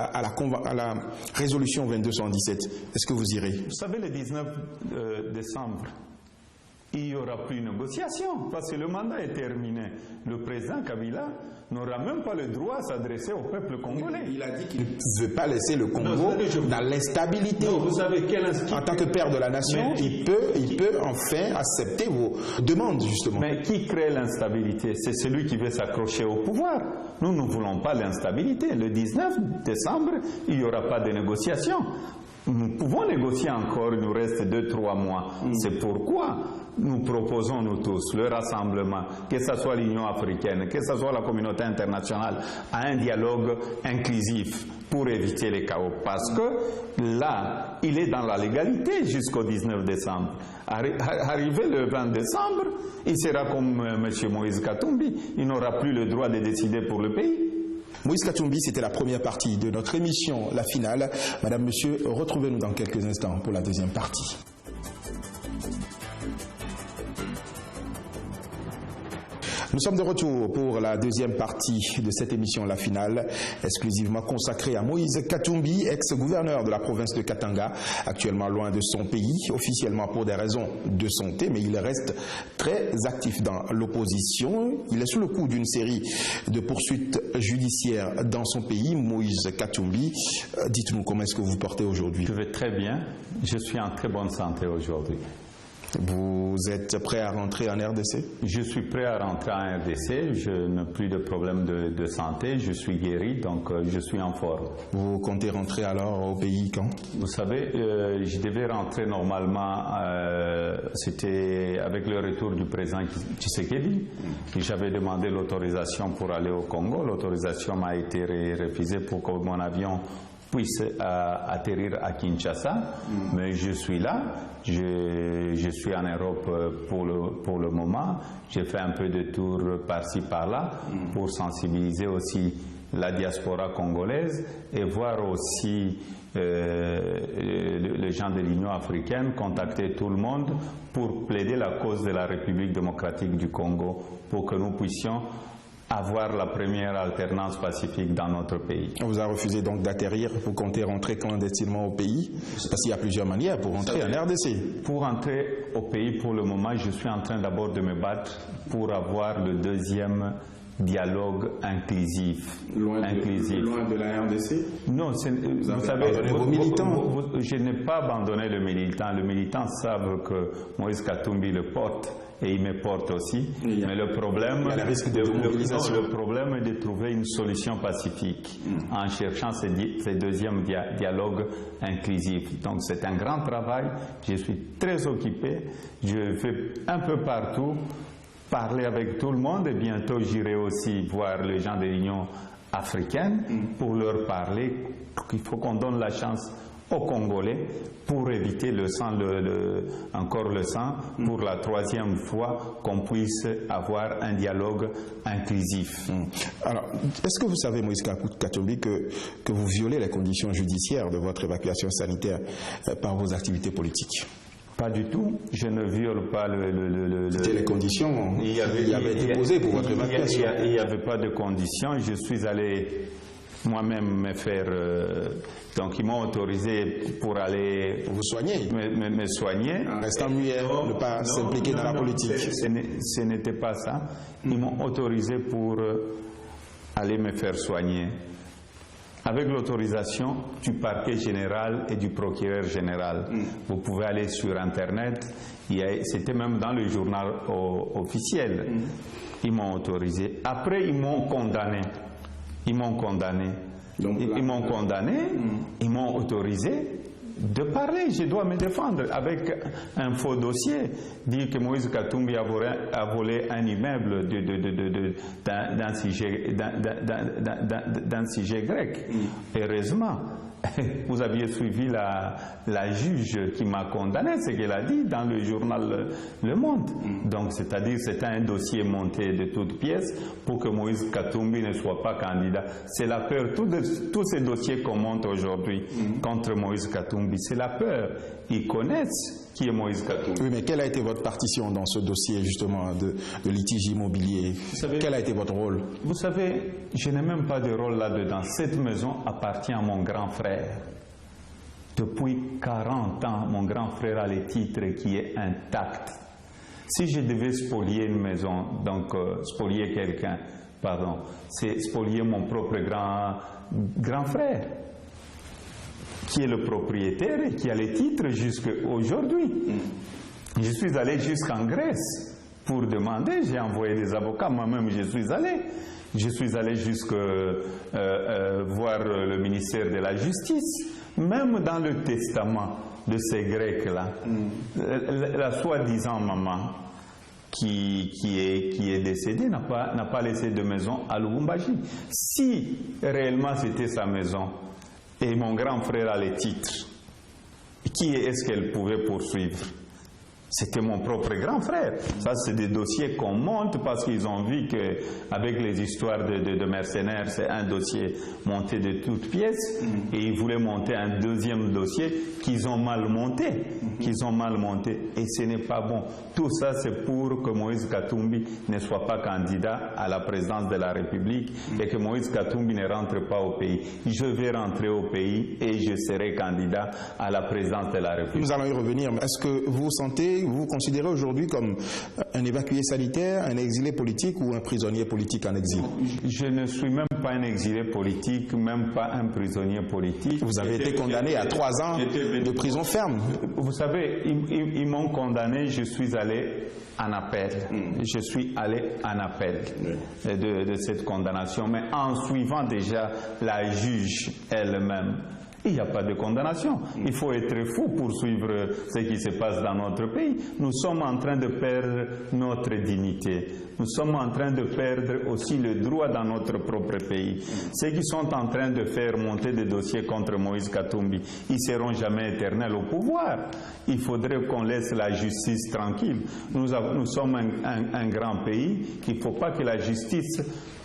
la résolution 2217. » Est-ce que vous irez? Vous savez, le 19 décembre, il n'y aura plus de négociation parce que le mandat est terminé. Le président Kabila n'aura même pas le droit de s'adresser au peuple congolais. Il a dit qu'il ne veut pas laisser le Congo dans l'instabilité. Vous savez en tant que père de la nation, il peut enfin accepter vos demandes, justement. Mais qui crée l'instabilité? C'est celui qui veut s'accrocher au pouvoir. Nous ne voulons pas l'instabilité. Le 19 décembre, il n'y aura pas de négociation. Nous pouvons négocier encore, il nous reste 2-3 mois. C'est pourquoi nous proposons, nous tous, le rassemblement, que ce soit l'Union africaine, que ce soit la communauté internationale, à un dialogue inclusif pour éviter les chaos. Parce que là, il est dans la légalité jusqu'au 19 décembre. Arrivé le 20 décembre, il sera comme M. Moïse Katumbi. Il n'aura plus le droit de décider pour le pays. Moïse Katumbi, c'était la première partie de notre émission, la finale. Madame, Monsieur, retrouvez-nous dans quelques instants pour la deuxième partie. Nous sommes de retour pour la deuxième partie de cette émission, la finale, exclusivement consacrée à Moïse Katumbi, ex-gouverneur de la province de Katanga, actuellement loin de son pays, officiellement pour des raisons de santé, mais il reste très actif dans l'opposition. Il est sous le coup d'une série de poursuites judiciaires dans son pays. Moïse Katumbi, dites-nous comment est-ce que vous portez aujourd'hui? Je vais très bien, je suis en très bonne santé aujourd'hui. Vous êtes prêt à rentrer en RDC? Je suis prêt à rentrer en RDC, je n'ai plus de problème de santé, je suis guéri, donc je suis en forme. Vous comptez rentrer alors au pays quand? Vous savez, je devais rentrer normalement, c'était avec le retour du président Tshisekedi. J'avais demandé l'autorisation pour aller au Congo, l'autorisation m'a été refusée pour que mon avion puisse atterrir à Kinshasa, mais je suis là, je suis en Europe pour le moment, j'ai fait un peu de tour par-ci par-là pour sensibiliser aussi la diaspora congolaise et voir aussi les gens de l'Union africaine, contacter tout le monde pour plaider la cause de la République démocratique du Congo pour que nous puissions avoir la première alternance pacifique dans notre pays. On vous a refusé donc d'atterrir, vous comptez rentrer clandestinement au pays? Parce qu'il y a plusieurs manières pour rentrer en RDC. Pour rentrer au pays, pour le moment, je suis en train d'abord de me battre pour avoir le deuxième dialogue inclusif. Loin de la RDC? Non, vous savez, vos militants. Je n'ai pas abandonné le militant. Le militant savent que Moïse Katumbi le porte et il me porte aussi. Mais le problème, le problème est de trouver une solution pacifique en cherchant ce deuxième dialogue inclusif. Donc c'est un grand travail. Je suis très occupé. Je vais un peu partout parler avec tout le monde et bientôt j'irai aussi voir les gens de l'Union africaine pour leur parler qu'il faut qu'on donne la chance aux Congolais pour éviter encore le sang, pour la troisième fois qu'on puisse avoir un dialogue inclusif. Alors, est-ce que vous savez, Moïse Katumbi, que vous violez les conditions judiciaires de votre évacuation sanitaire par vos activités politiques? Pas du tout, je ne viole pas C'était les conditions qui avaient été posées pour votre évacuation. Il n'y avait pas de conditions, je suis allé moi-même me faire... donc ils m'ont autorisé pour aller... Vous soigner? Me soigner. En restant muet, ne pas s'impliquer dans la politique. Ce n'était pas ça. Ils m'ont autorisé pour aller me faire soigner. Avec l'autorisation du parquet général et du procureur général. Vous pouvez aller sur Internet, c'était même dans le journal officiel. Ils m'ont autorisé. Après, ils m'ont condamné. Ils m'ont condamné. Ils m'ont autorisé de parler. Je dois me défendre avec un faux dossier. Dire que Moïse Katumbi a volé un immeuble d'un sujet grec. Heureusement, vous aviez suivi la juge qui m'a condamné, ce qu'elle a dit dans le journal Le Monde. Donc, c'est-à-dire c'était un dossier monté de toutes pièces pour que Moïse Katumbi ne soit pas candidat. C'est la peur. Tous ces dossiers qu'on monte aujourd'hui contre Moïse Katumbi, c'est la peur. Ils connaissent qui est Moïse Katumbi. Oui, mais quelle a été votre partition dans ce dossier justement de litige immobilier? Quel a été votre rôle? Vous savez, je n'ai même pas de rôle là-dedans. Cette maison appartient à mon grand frère. Depuis 40 ans, mon grand frère a le titre qui est intact. Si je devais spolier une maison, donc spolier quelqu'un, pardon, c'est spolier mon propre grand frère, qui est le propriétaire et qui a les titres jusqu'à aujourd'hui. Je suis allé jusqu'en Grèce pour demander, j'ai envoyé des avocats, moi-même je suis allé. Je suis allé jusqu'à voir le ministère de la Justice. Même dans le testament de ces Grecs-là, la soi-disant maman qui est décédée n'a pas laissé de maison à Lubumbashi. Si réellement c'était sa maison, et mon grand frère a les titres, qui est-ce qu'elle pouvait poursuivre? C'était mon propre grand frère. Ça, c'est des dossiers qu'on monte parce qu'ils ont vu qu'avec les histoires de mercenaires, c'est un dossier monté de toutes pièces. Et ils voulaient monter un deuxième dossier qu'ils ont mal monté. Et ce n'est pas bon. Tout ça, c'est pour que Moïse Katumbi ne soit pas candidat à la présidence de la République et que Moïse Katumbi ne rentre pas au pays. Je vais rentrer au pays et je serai candidat à la présidence de la République. Nous allons y revenir. Est-ce que vous vous considérez aujourd'hui comme un évacué sanitaire, un exilé politique ou un prisonnier politique en exil? Je ne suis même pas un exilé politique, même pas un prisonnier politique. Vous avez été condamné à 3 ans de prison ferme. Vous savez, ils m'ont condamné, je suis allé en appel. Je suis allé en appel de cette condamnation, mais en suivant déjà la juge elle-même. Il n'y a pas de condamnation. Il faut être fou pour suivre ce qui se passe dans notre pays. Nous sommes en train de perdre notre dignité. Nous sommes en train de perdre aussi le droit dans notre propre pays. Ceux qui sont en train de faire monter des dossiers contre Moïse Katumbi, ils ne seront jamais éternels au pouvoir. Il faudrait qu'on laisse la justice tranquille. Nous sommes un grand pays. Il ne faut pas que la justice,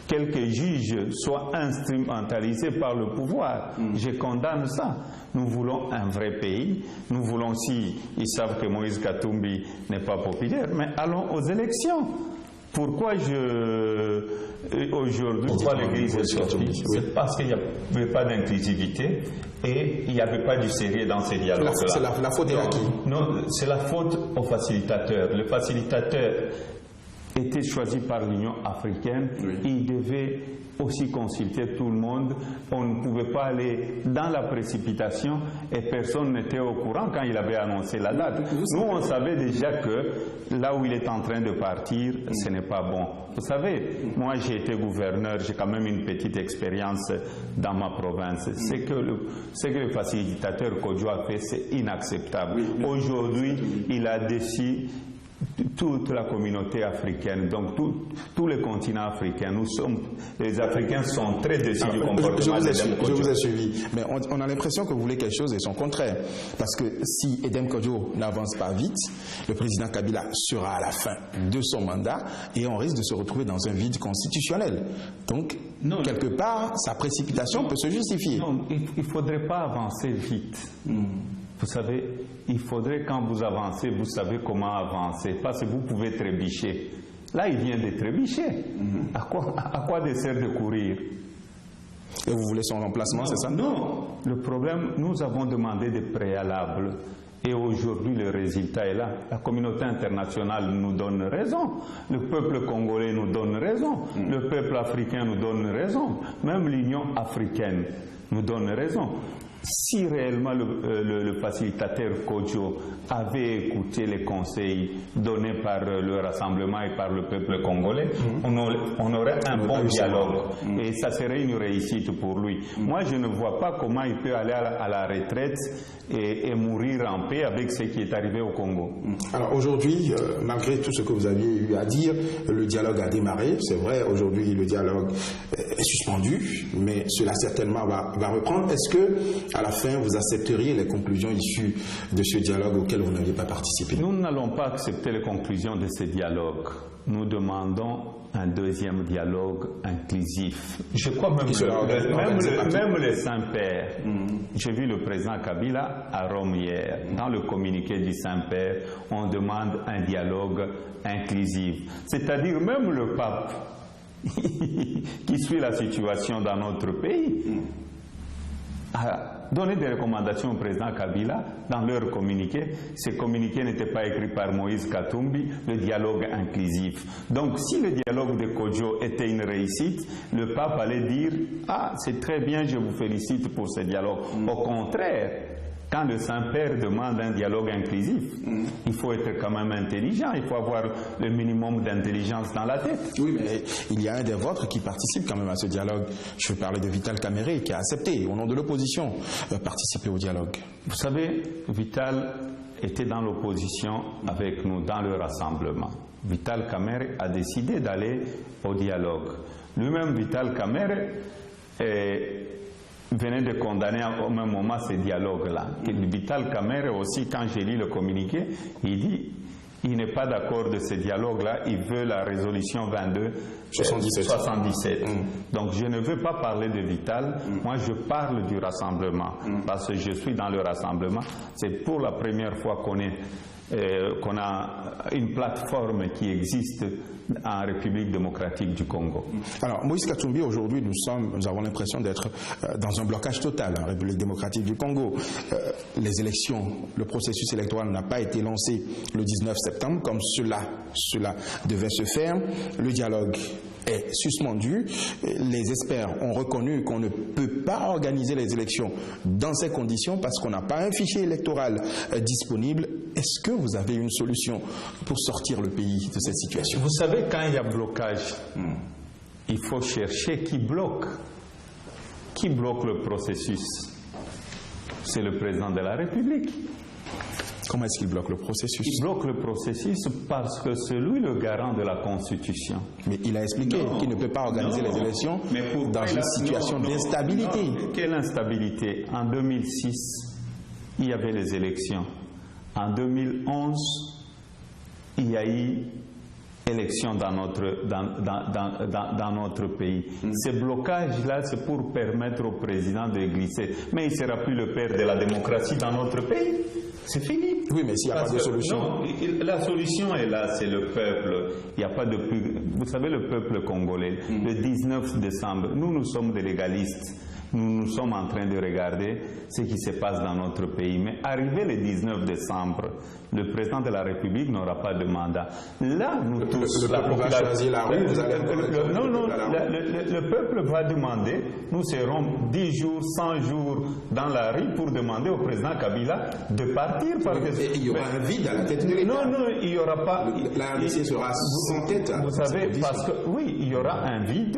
quelques juges, soient instrumentalisés par le pouvoir. Je condamne ça. Nous voulons un vrai pays. Nous voulons, si ils savent que Moïse Katumbi n'est pas populaire, mais allons aux élections. Pourquoi aujourd'hui, pourquoi l'Église est sortie? C'est parce qu'il n'y avait pas d'inclusivité et il n'y avait pas du sérieux dans ces dialogues-là. La faute est à qui? Non, c'est la faute au facilitateur. Le facilitateur était choisi par l'Union africaine. Oui. Il devait aussi consulter tout le monde. On ne pouvait pas aller dans la précipitation et personne n'était au courant quand il avait annoncé la date. Nous, on savait déjà que là où il est en train de partir, ce n'est pas bon. Vous savez, moi j'ai été gouverneur, j'ai quand même une petite expérience dans ma province. Ce que le facilitateur Kodjo a fait, c'est inacceptable. Aujourd'hui, il a décidé toute la communauté africaine, donc tout le continent africain, les Africains sont très déçus du comportement d'Edem Kodjo. Je vous ai suivi, mais on a l'impression que vous voulez quelque chose et son contraire. Parce que si Edem Kodjo n'avance pas vite, le président Kabila sera à la fin de son mandat et on risque de se retrouver dans un vide constitutionnel. Donc, quelque part, sa précipitation peut se justifier. Non, il ne faudrait pas avancer vite. Vous savez, il faudrait, quand vous avancez, vous savez comment avancer, parce que vous pouvez trébucher. Là, il vient de trébucher. À quoi dessert de courir? Et vous voulez son remplacement, c'est ça? Non. Le problème, nous avons demandé des préalables. Et aujourd'hui, le résultat est là. La communauté internationale nous donne raison. Le peuple congolais nous donne raison. Le peuple africain nous donne raison. Même l'Union africaine nous donne raison. Si réellement le facilitateur Kodjo avait écouté les conseils donnés par le rassemblement et par le peuple congolais, on aurait un bon dialogue et ça serait une réussite pour lui. Moi, je ne vois pas comment il peut aller à la retraite et mourir en paix avec ce qui est arrivé au Congo. Alors aujourd'hui, malgré tout ce que vous aviez eu à dire, le dialogue a démarré. C'est vrai, aujourd'hui, le dialogue est suspendu, mais cela certainement va reprendre. Est-ce que à la fin, vous accepteriez les conclusions issues de ce dialogue auquel vous n'aviez pas participé? Nous n'allons pas accepter les conclusions de ce dialogue. Nous demandons un deuxième dialogue inclusif. Je crois même le Saint-Père. J'ai vu le président Kabila à Rome hier. Dans le communiqué du Saint-Père, on demande un dialogue inclusif. C'est-à-dire même le pape qui suit la situation dans notre pays a donné des recommandations au président Kabila dans leur communiqué. Ces communiqués n'étaient pas écrits par Moïse Katumbi, le dialogue inclusif. Donc si le dialogue de Kodjo était une réussite, le pape allait dire « Ah, c'est très bien, je vous félicite pour ce dialogue ». Au contraire, quand le Saint-Père demande un dialogue inclusif, il faut être quand même intelligent, il faut avoir le minimum d'intelligence dans la tête. Oui, mais il y a un des vôtres qui participe quand même à ce dialogue. Je veux parler de Vital Kamerhe qui a accepté, au nom de l'opposition, participer au dialogue. Vous savez, Vital était dans l'opposition avec nous, dans le rassemblement. Vital Kamerhe a décidé d'aller au dialogue. Lui-même, Vital Kamerhe venait de condamner au même moment ces dialogues-là. Vital Kamerhe aussi, quand j'ai lu le communiqué, il dit il n'est pas d'accord de ces dialogues-là, il veut la résolution 22-77. Donc je ne veux pas parler de Vital, moi je parle du rassemblement, parce que je suis dans le rassemblement. C'est pour la première fois qu'on a une plateforme qui existe en République démocratique du Congo. Alors, Moïse Katumbi, aujourd'hui, nous avons l'impression d'être dans un blocage total en République démocratique du Congo. Les élections, le processus électoral n'a pas été lancé le 19 septembre comme cela devait se faire. Le dialogue est suspendu. Les experts ont reconnu qu'on ne peut pas organiser les élections dans ces conditions parce qu'on n'a pas un fichier électoral disponible. Est-ce que vous avez une solution pour sortir le pays de cette situation? Vous savez, quand il y a blocage, il faut chercher qui bloque. Qui bloque le processus? C'est le président de la République. Comment est-ce qu'il bloque le processus? Il bloque le processus parce que c'est lui le garant de la Constitution. Mais il a expliqué qu'il ne peut pas organiser les élections dans une situation d'instabilité. Quelle instabilité? En 2006, il y avait les élections. En 2011, il y a eu élection dans notre pays. Ce blocage-là, c'est pour permettre au président de glisser. Mais il ne sera plus le père de la démocratie dans notre pays. C'est fini. Oui, mais s'il n'y a pas de solution. Non, la solution est là, c'est le peuple. Il n'y a pas de plus. Vous savez, le peuple congolais, le 19 décembre, nous sommes des légalistes. Nous sommes en train de regarder ce qui se passe dans notre pays. Mais arrivé le 19 décembre, le président de la République n'aura pas de mandat. Là, nous tous... Le peuple va choisir la rue, vous allez... Le peuple va demander, nous serons 10 jours, 100 jours dans la rue pour demander au président Kabila de partir. Et il y aura un vide à la tête de l'État. Non, il n'y aura pas... La RDC sera sans tête. Vous savez, parce que, oui, il y aura un vide,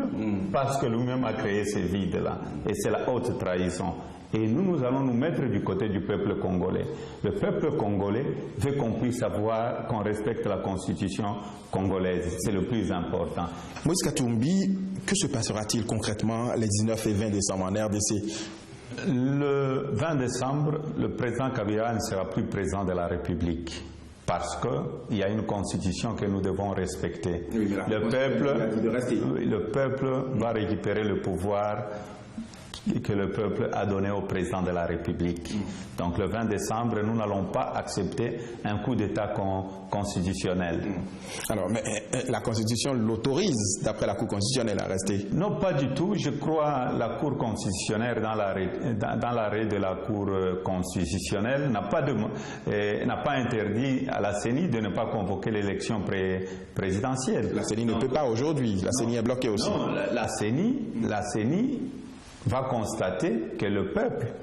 parce que lui-même a créé ce vide-là. Et c'est la haute trahison. Et nous allons nous mettre du côté du peuple congolais. Le peuple congolais veut qu'on puisse savoir qu'on respecte la constitution congolaise. C'est le plus important. Moïse Katumbi, que se passera-t-il concrètement les 19 et 20 décembre en RDC? Le 20 décembre, le président Kabila ne sera plus président de la République. Parce qu'il y a une constitution que nous devons respecter. Oui, le peuple va récupérer le pouvoir que le peuple a donné au président de la République. Donc le 20 décembre, nous n'allons pas accepter un coup d'État constitutionnel. Alors, mais la Constitution l'autorise, d'après la Cour constitutionnelle, à rester? Non, pas du tout. Je crois que la Cour constitutionnelle, dans l'arrêt de la Cour constitutionnelle, n'a pas interdit à la CENI de ne pas convoquer l'élection présidentielle. La CENI ne peut pas aujourd'hui. La CENI est bloquée aussi. Non, la CENI va constater que le peuple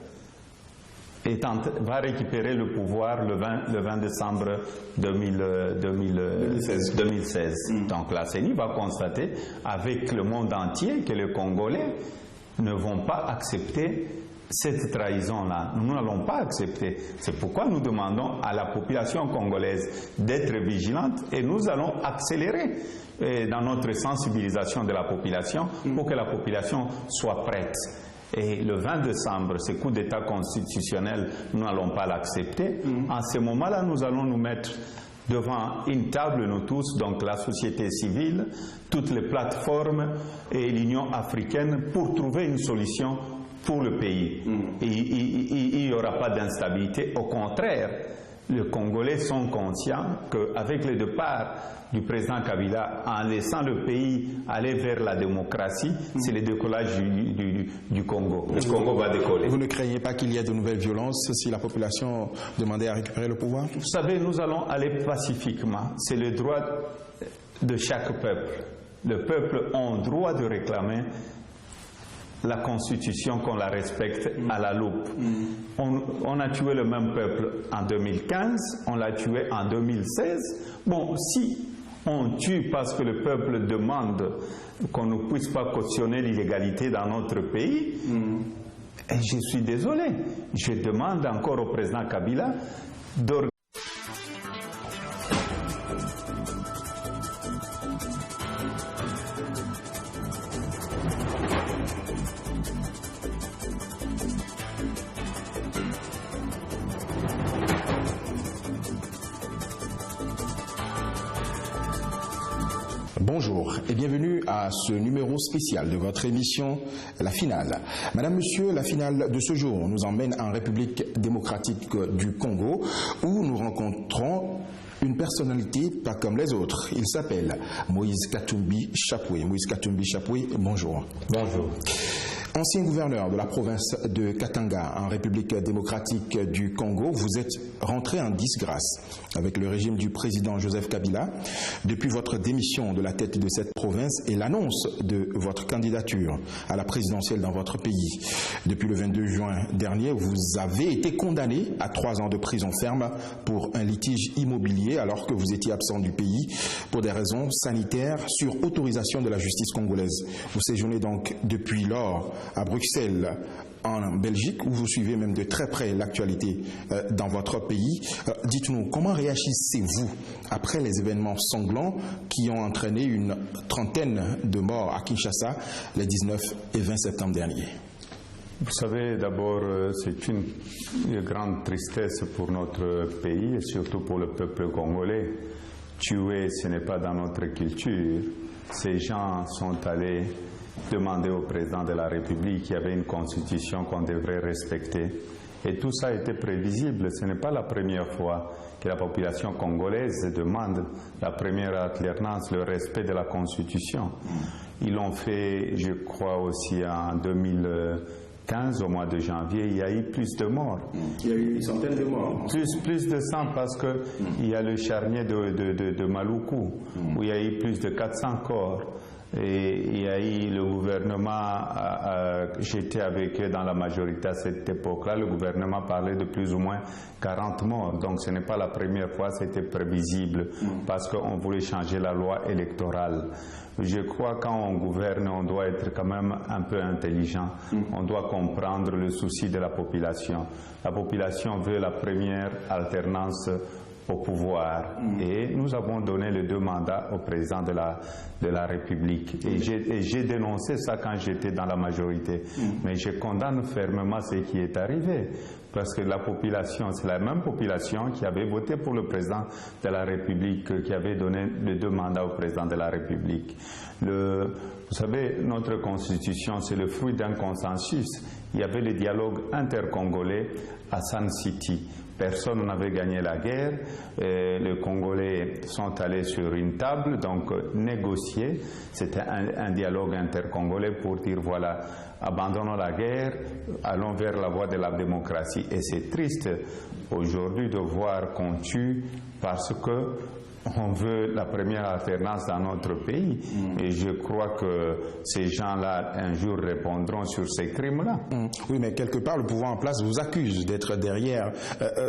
va récupérer le pouvoir le 20 décembre 2016. Donc la CENI va constater avec le monde entier que les Congolais ne vont pas accepter cette trahison-là. Nous n'allons pas accepter. C'est pourquoi nous demandons à la population congolaise d'être vigilante et nous allons accélérer dans notre sensibilisation de la population pour que la population soit prête. Et le 20 décembre, ce coup d'État constitutionnel, nous n'allons pas l'accepter. En ce moment-là, nous allons nous mettre devant une table, nous tous, donc la société civile, toutes les plateformes et l'Union africaine pour trouver une solution pour le pays. Il n'y aura pas d'instabilité. Au contraire, les Congolais sont conscients qu'avec le départ du président Kabila, en laissant le pays aller vers la démocratie, c'est le décollage du Congo. Le Congo va décoller. Vous ne craignez pas qu'il y ait de nouvelles violences si la population demandait à récupérer le pouvoir? Vous savez, nous allons aller pacifiquement. C'est le droit de chaque peuple. Le peuple a le droit de réclamer la Constitution, qu'on la respecte à la loupe. On a tué le même peuple en 2015, on l'a tué en 2016. Bon, si on tue parce que le peuple demande qu'on ne puisse pas cautionner l'illégalité dans notre pays, et je suis désolé. Je demande encore au président Kabila d'organiser Bonjour et bienvenue à ce numéro spécial de votre émission La Finale. Madame, Monsieur, la finale de ce jour nous emmène en République démocratique du Congo où nous rencontrons une personnalité pas comme les autres. Il s'appelle Moïse Katumbi Chapoué. Moïse Katumbi Chapoué, bonjour. Bonjour. Ancien gouverneur de la province de Katanga en République démocratique du Congo, vous êtes rentré en disgrâce avec le régime du président Joseph Kabila depuis votre démission de la tête de cette province et l'annonce de votre candidature à la présidentielle dans votre pays. Depuis le 22 juin dernier, vous avez été condamné à 3 ans de prison ferme pour un litige immobilier alors que vous étiez absent du pays pour des raisons sanitaires sur autorisation de la justice congolaise. Vous séjournez donc depuis lors à Bruxelles, en Belgique, où vous suivez même de très près l'actualité dans votre pays. Dites-nous, comment réagissez-vous après les événements sanglants qui ont entraîné une trentaine de morts à Kinshasa les 19 et 20 septembre derniers? Vous savez, d'abord, c'est une grande tristesse pour notre pays et surtout pour le peuple congolais. Tuer, ce n'est pas dans notre culture. Ces gens sont allés demander au président de la République qu'il y avait une constitution qu'on devrait respecter. Et tout ça était prévisible. Ce n'est pas la première fois que la population congolaise demande la première alternance, le respect de la constitution. Ils l'ont fait, je crois, aussi en 2015, au mois de janvier. Il y a eu plus de morts. Il y a eu une centaine de morts. Plus de 100 parce qu'il y a le charnier de Maluku, où il y a eu plus de 400 corps. Et il y a eu le gouvernement, j'étais avec eux dans la majorité à cette époque-là, le gouvernement parlait de plus ou moins 40 morts. Donc ce n'est pas la première fois, c'était prévisible parce qu'on voulait changer la loi électorale. Je crois que quand on gouverne, on doit être quand même un peu intelligent. On doit comprendre le souci de la population. La population veut la première alternance au pouvoir et nous avons donné les 2 mandats au président de la République et j'ai dénoncé ça quand j'étais dans la majorité, mais je condamne fermement ce qui est arrivé parce que la population, c'est la même population qui avait voté pour le président de la République, qui avait donné les 2 mandats au président de la République. Vous savez, notre constitution, c'est le fruit d'un consensus. Il y avait le dialogue intercongolais à Sun City. Personne n'avait gagné la guerre. Les Congolais sont allés sur une table, donc négocier. C'était un dialogue intercongolais pour dire voilà, abandonnons la guerre, allons vers la voie de la démocratie. Et c'est triste aujourd'hui de voir qu'on tue parce que on veut la première alternance dans notre pays. Et je crois que ces gens-là, un jour, répondront sur ces crimes-là. Oui, mais quelque part, le pouvoir en place vous accuse d'être derrière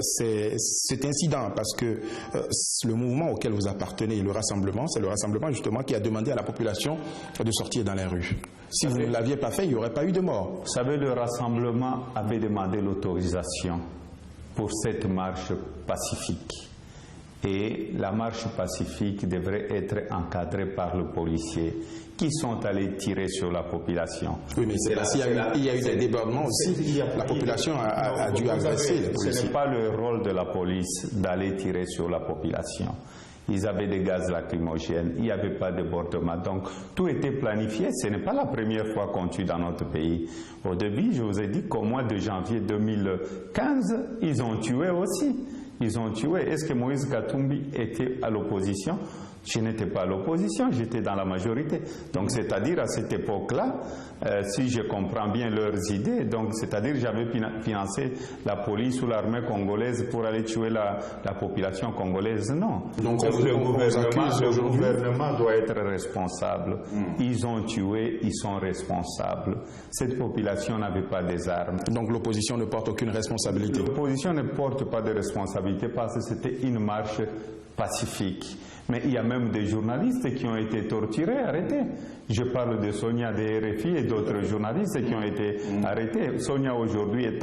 cet incident, parce que le mouvement auquel vous appartenez, le rassemblement, c'est le rassemblement justement qui a demandé à la population de sortir dans les rues. Si vous ne l'aviez pas fait, il n'y aurait pas eu de mort. Vous savez, le rassemblement avait demandé l'autorisation pour cette marche pacifique. Et la marche pacifique devrait être encadrée par le policier qui sont allés tirer sur la population. Oui, mais c'est parce qu'il y a eu des débordements aussi. La population a dû agresser les policiers. Ce n'est pas le rôle de la police d'aller tirer sur la population. Ils avaient des gaz lacrymogènes, il n'y avait pas de débordement. Donc tout était planifié. Ce n'est pas la première fois qu'on tue dans notre pays. Au début, je vous ai dit qu'au mois de janvier 2015, ils ont tué aussi. Ils ont tué. Est-ce que Moïse Katumbi était à l'opposition? Je n'étais pas à l'opposition, j'étais dans la majorité. Donc, c'est-à-dire, à cette époque-là, si je comprends bien leurs idées, donc, c'est-à-dire, j'avais financé la police ou l'armée congolaise pour aller tuer la population congolaise. Non. Donc, le gouvernement doit être responsable. Ils ont tué, ils sont responsables. Cette population n'avait pas des armes. Donc, l'opposition ne porte aucune responsabilité? L'opposition ne porte pas de responsabilité parce que c'était une marche pacifique. Mais il y a même des journalistes qui ont été torturés, arrêtés. Je parle de Sonia de RFI et d'autres journalistes qui ont été arrêtés. Sonia aujourd'hui est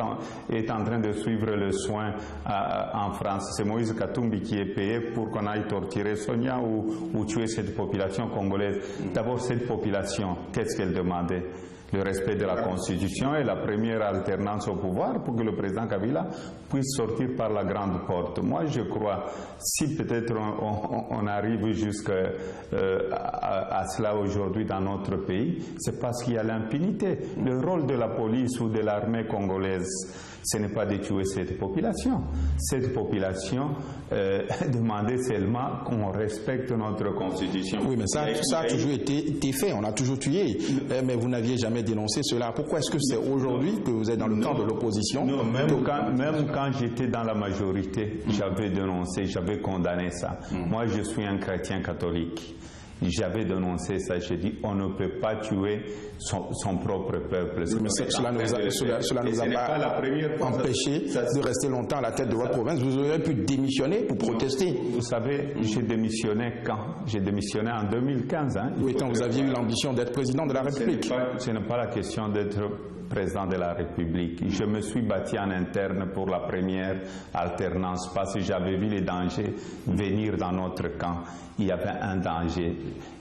en train de suivre le soin en France. C'est Moïse Katumbi qui est payé pour qu'on aille torturer Sonia ou tuer cette population congolaise. D'abord, cette population, qu'est-ce qu'elle demandait? le respect de la Constitution et la première alternance au pouvoir pour que le président Kabila puisse sortir par la grande porte. Moi, je crois, si peut-être on arrive jusqu'à cela aujourd'hui dans notre pays, c'est parce qu'il y a l'impunité. Le rôle de la police ou de l'armée congolaise, ce n'est pas de tuer cette population. Cette population demandait seulement qu'on respecte notre Constitution. Oui, mais ça a toujours été fait. On a toujours tué. Mais vous n'aviez jamais dénoncé cela. Pourquoi est-ce que c'est aujourd'hui que vous êtes dans le camp de l'opposition? Non, même quand j'étais dans la majorité, j'avais dénoncé, j'avais condamné ça. Moi, je suis un chrétien catholique. J'avais dénoncé ça, j'ai dit on ne peut pas tuer son propre peuple. Mais cela ne nous a pas empêché de rester longtemps à la tête de votre province. Vous auriez pu démissionner pour protester. Vous savez, j'ai démissionné quand? J'ai démissionné en 2015. Hein. Oui, quand vous aviez eu l'ambition d'être président de la République. Ce n'est pas la question d'être président de la République. Je me suis battu en interne pour la première alternance parce que j'avais vu les dangers venir dans notre camp. Il y avait un danger.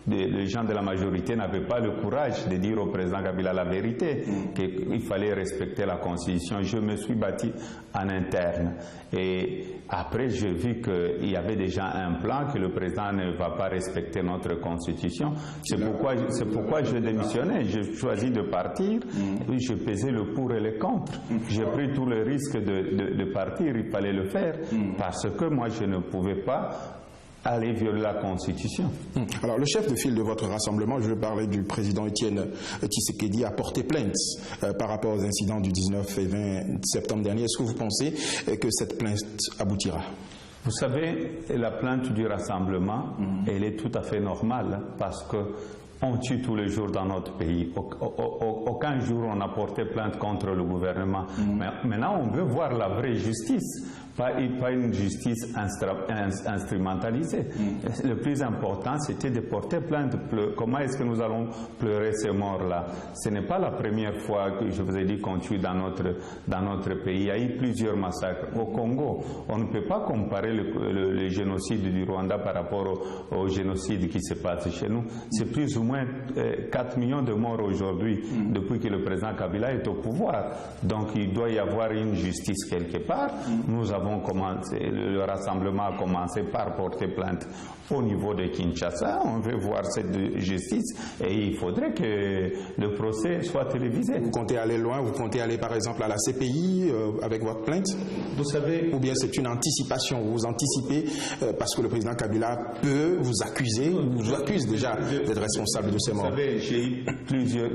Les gens de la majorité n'avaient pas le courage de dire au président Kabila la vérité, qu'il fallait respecter la Constitution. Je me suis battu en interne. Et après, j'ai vu qu'il y avait déjà un plan, que le président ne va pas respecter notre Constitution. C'est pourquoi je démissionnais. J'ai choisi de partir. Je pesais le pour et le contre. J'ai pris tous les risques de partir. Il fallait le faire parce que moi, je ne pouvais pas aller violer la Constitution. Alors, le chef de file de votre rassemblement, je veux parler du président Étienne Tshisekedi, a porté plainte par rapport aux incidents du 19 et 20 septembre dernier. Est-ce que vous pensez que cette plainte aboutira? Vous savez, la plainte du rassemblement, elle est tout à fait normale parce que on tue tous les jours dans notre pays. Aucun jour on a porté plainte contre le gouvernement. Mais maintenant, on veut voir la vraie justice. Pas une justice instrumentalisée. Le plus important, c'était de porter plainte. Comment est-ce que nous allons pleurer ces morts-là? Ce n'est pas la première fois que je vous ai dit qu'on tue dans notre pays. Il y a eu plusieurs massacres. Au Congo, on ne peut pas comparer le génocide du Rwanda par rapport au génocide qui se passe chez nous. C'est plus ou moins 4 millions de morts aujourd'hui depuis que le président Kabila est au pouvoir. Donc il doit y avoir une justice quelque part. Nous avons commencé, le rassemblement a commencé par porter plainte au niveau de Kinshasa. On veut voir cette justice et il faudrait que le procès soit télévisé. Vous comptez aller loin? Vous comptez aller par exemple à la CPI avec votre plainte? Vous savez, ou bien c'est une anticipation? Vous anticipez parce que le président Kabila peut vous accuser, ou vous accuse déjà d'être responsable de ces morts? Vous savez, j'ai eu plusieurs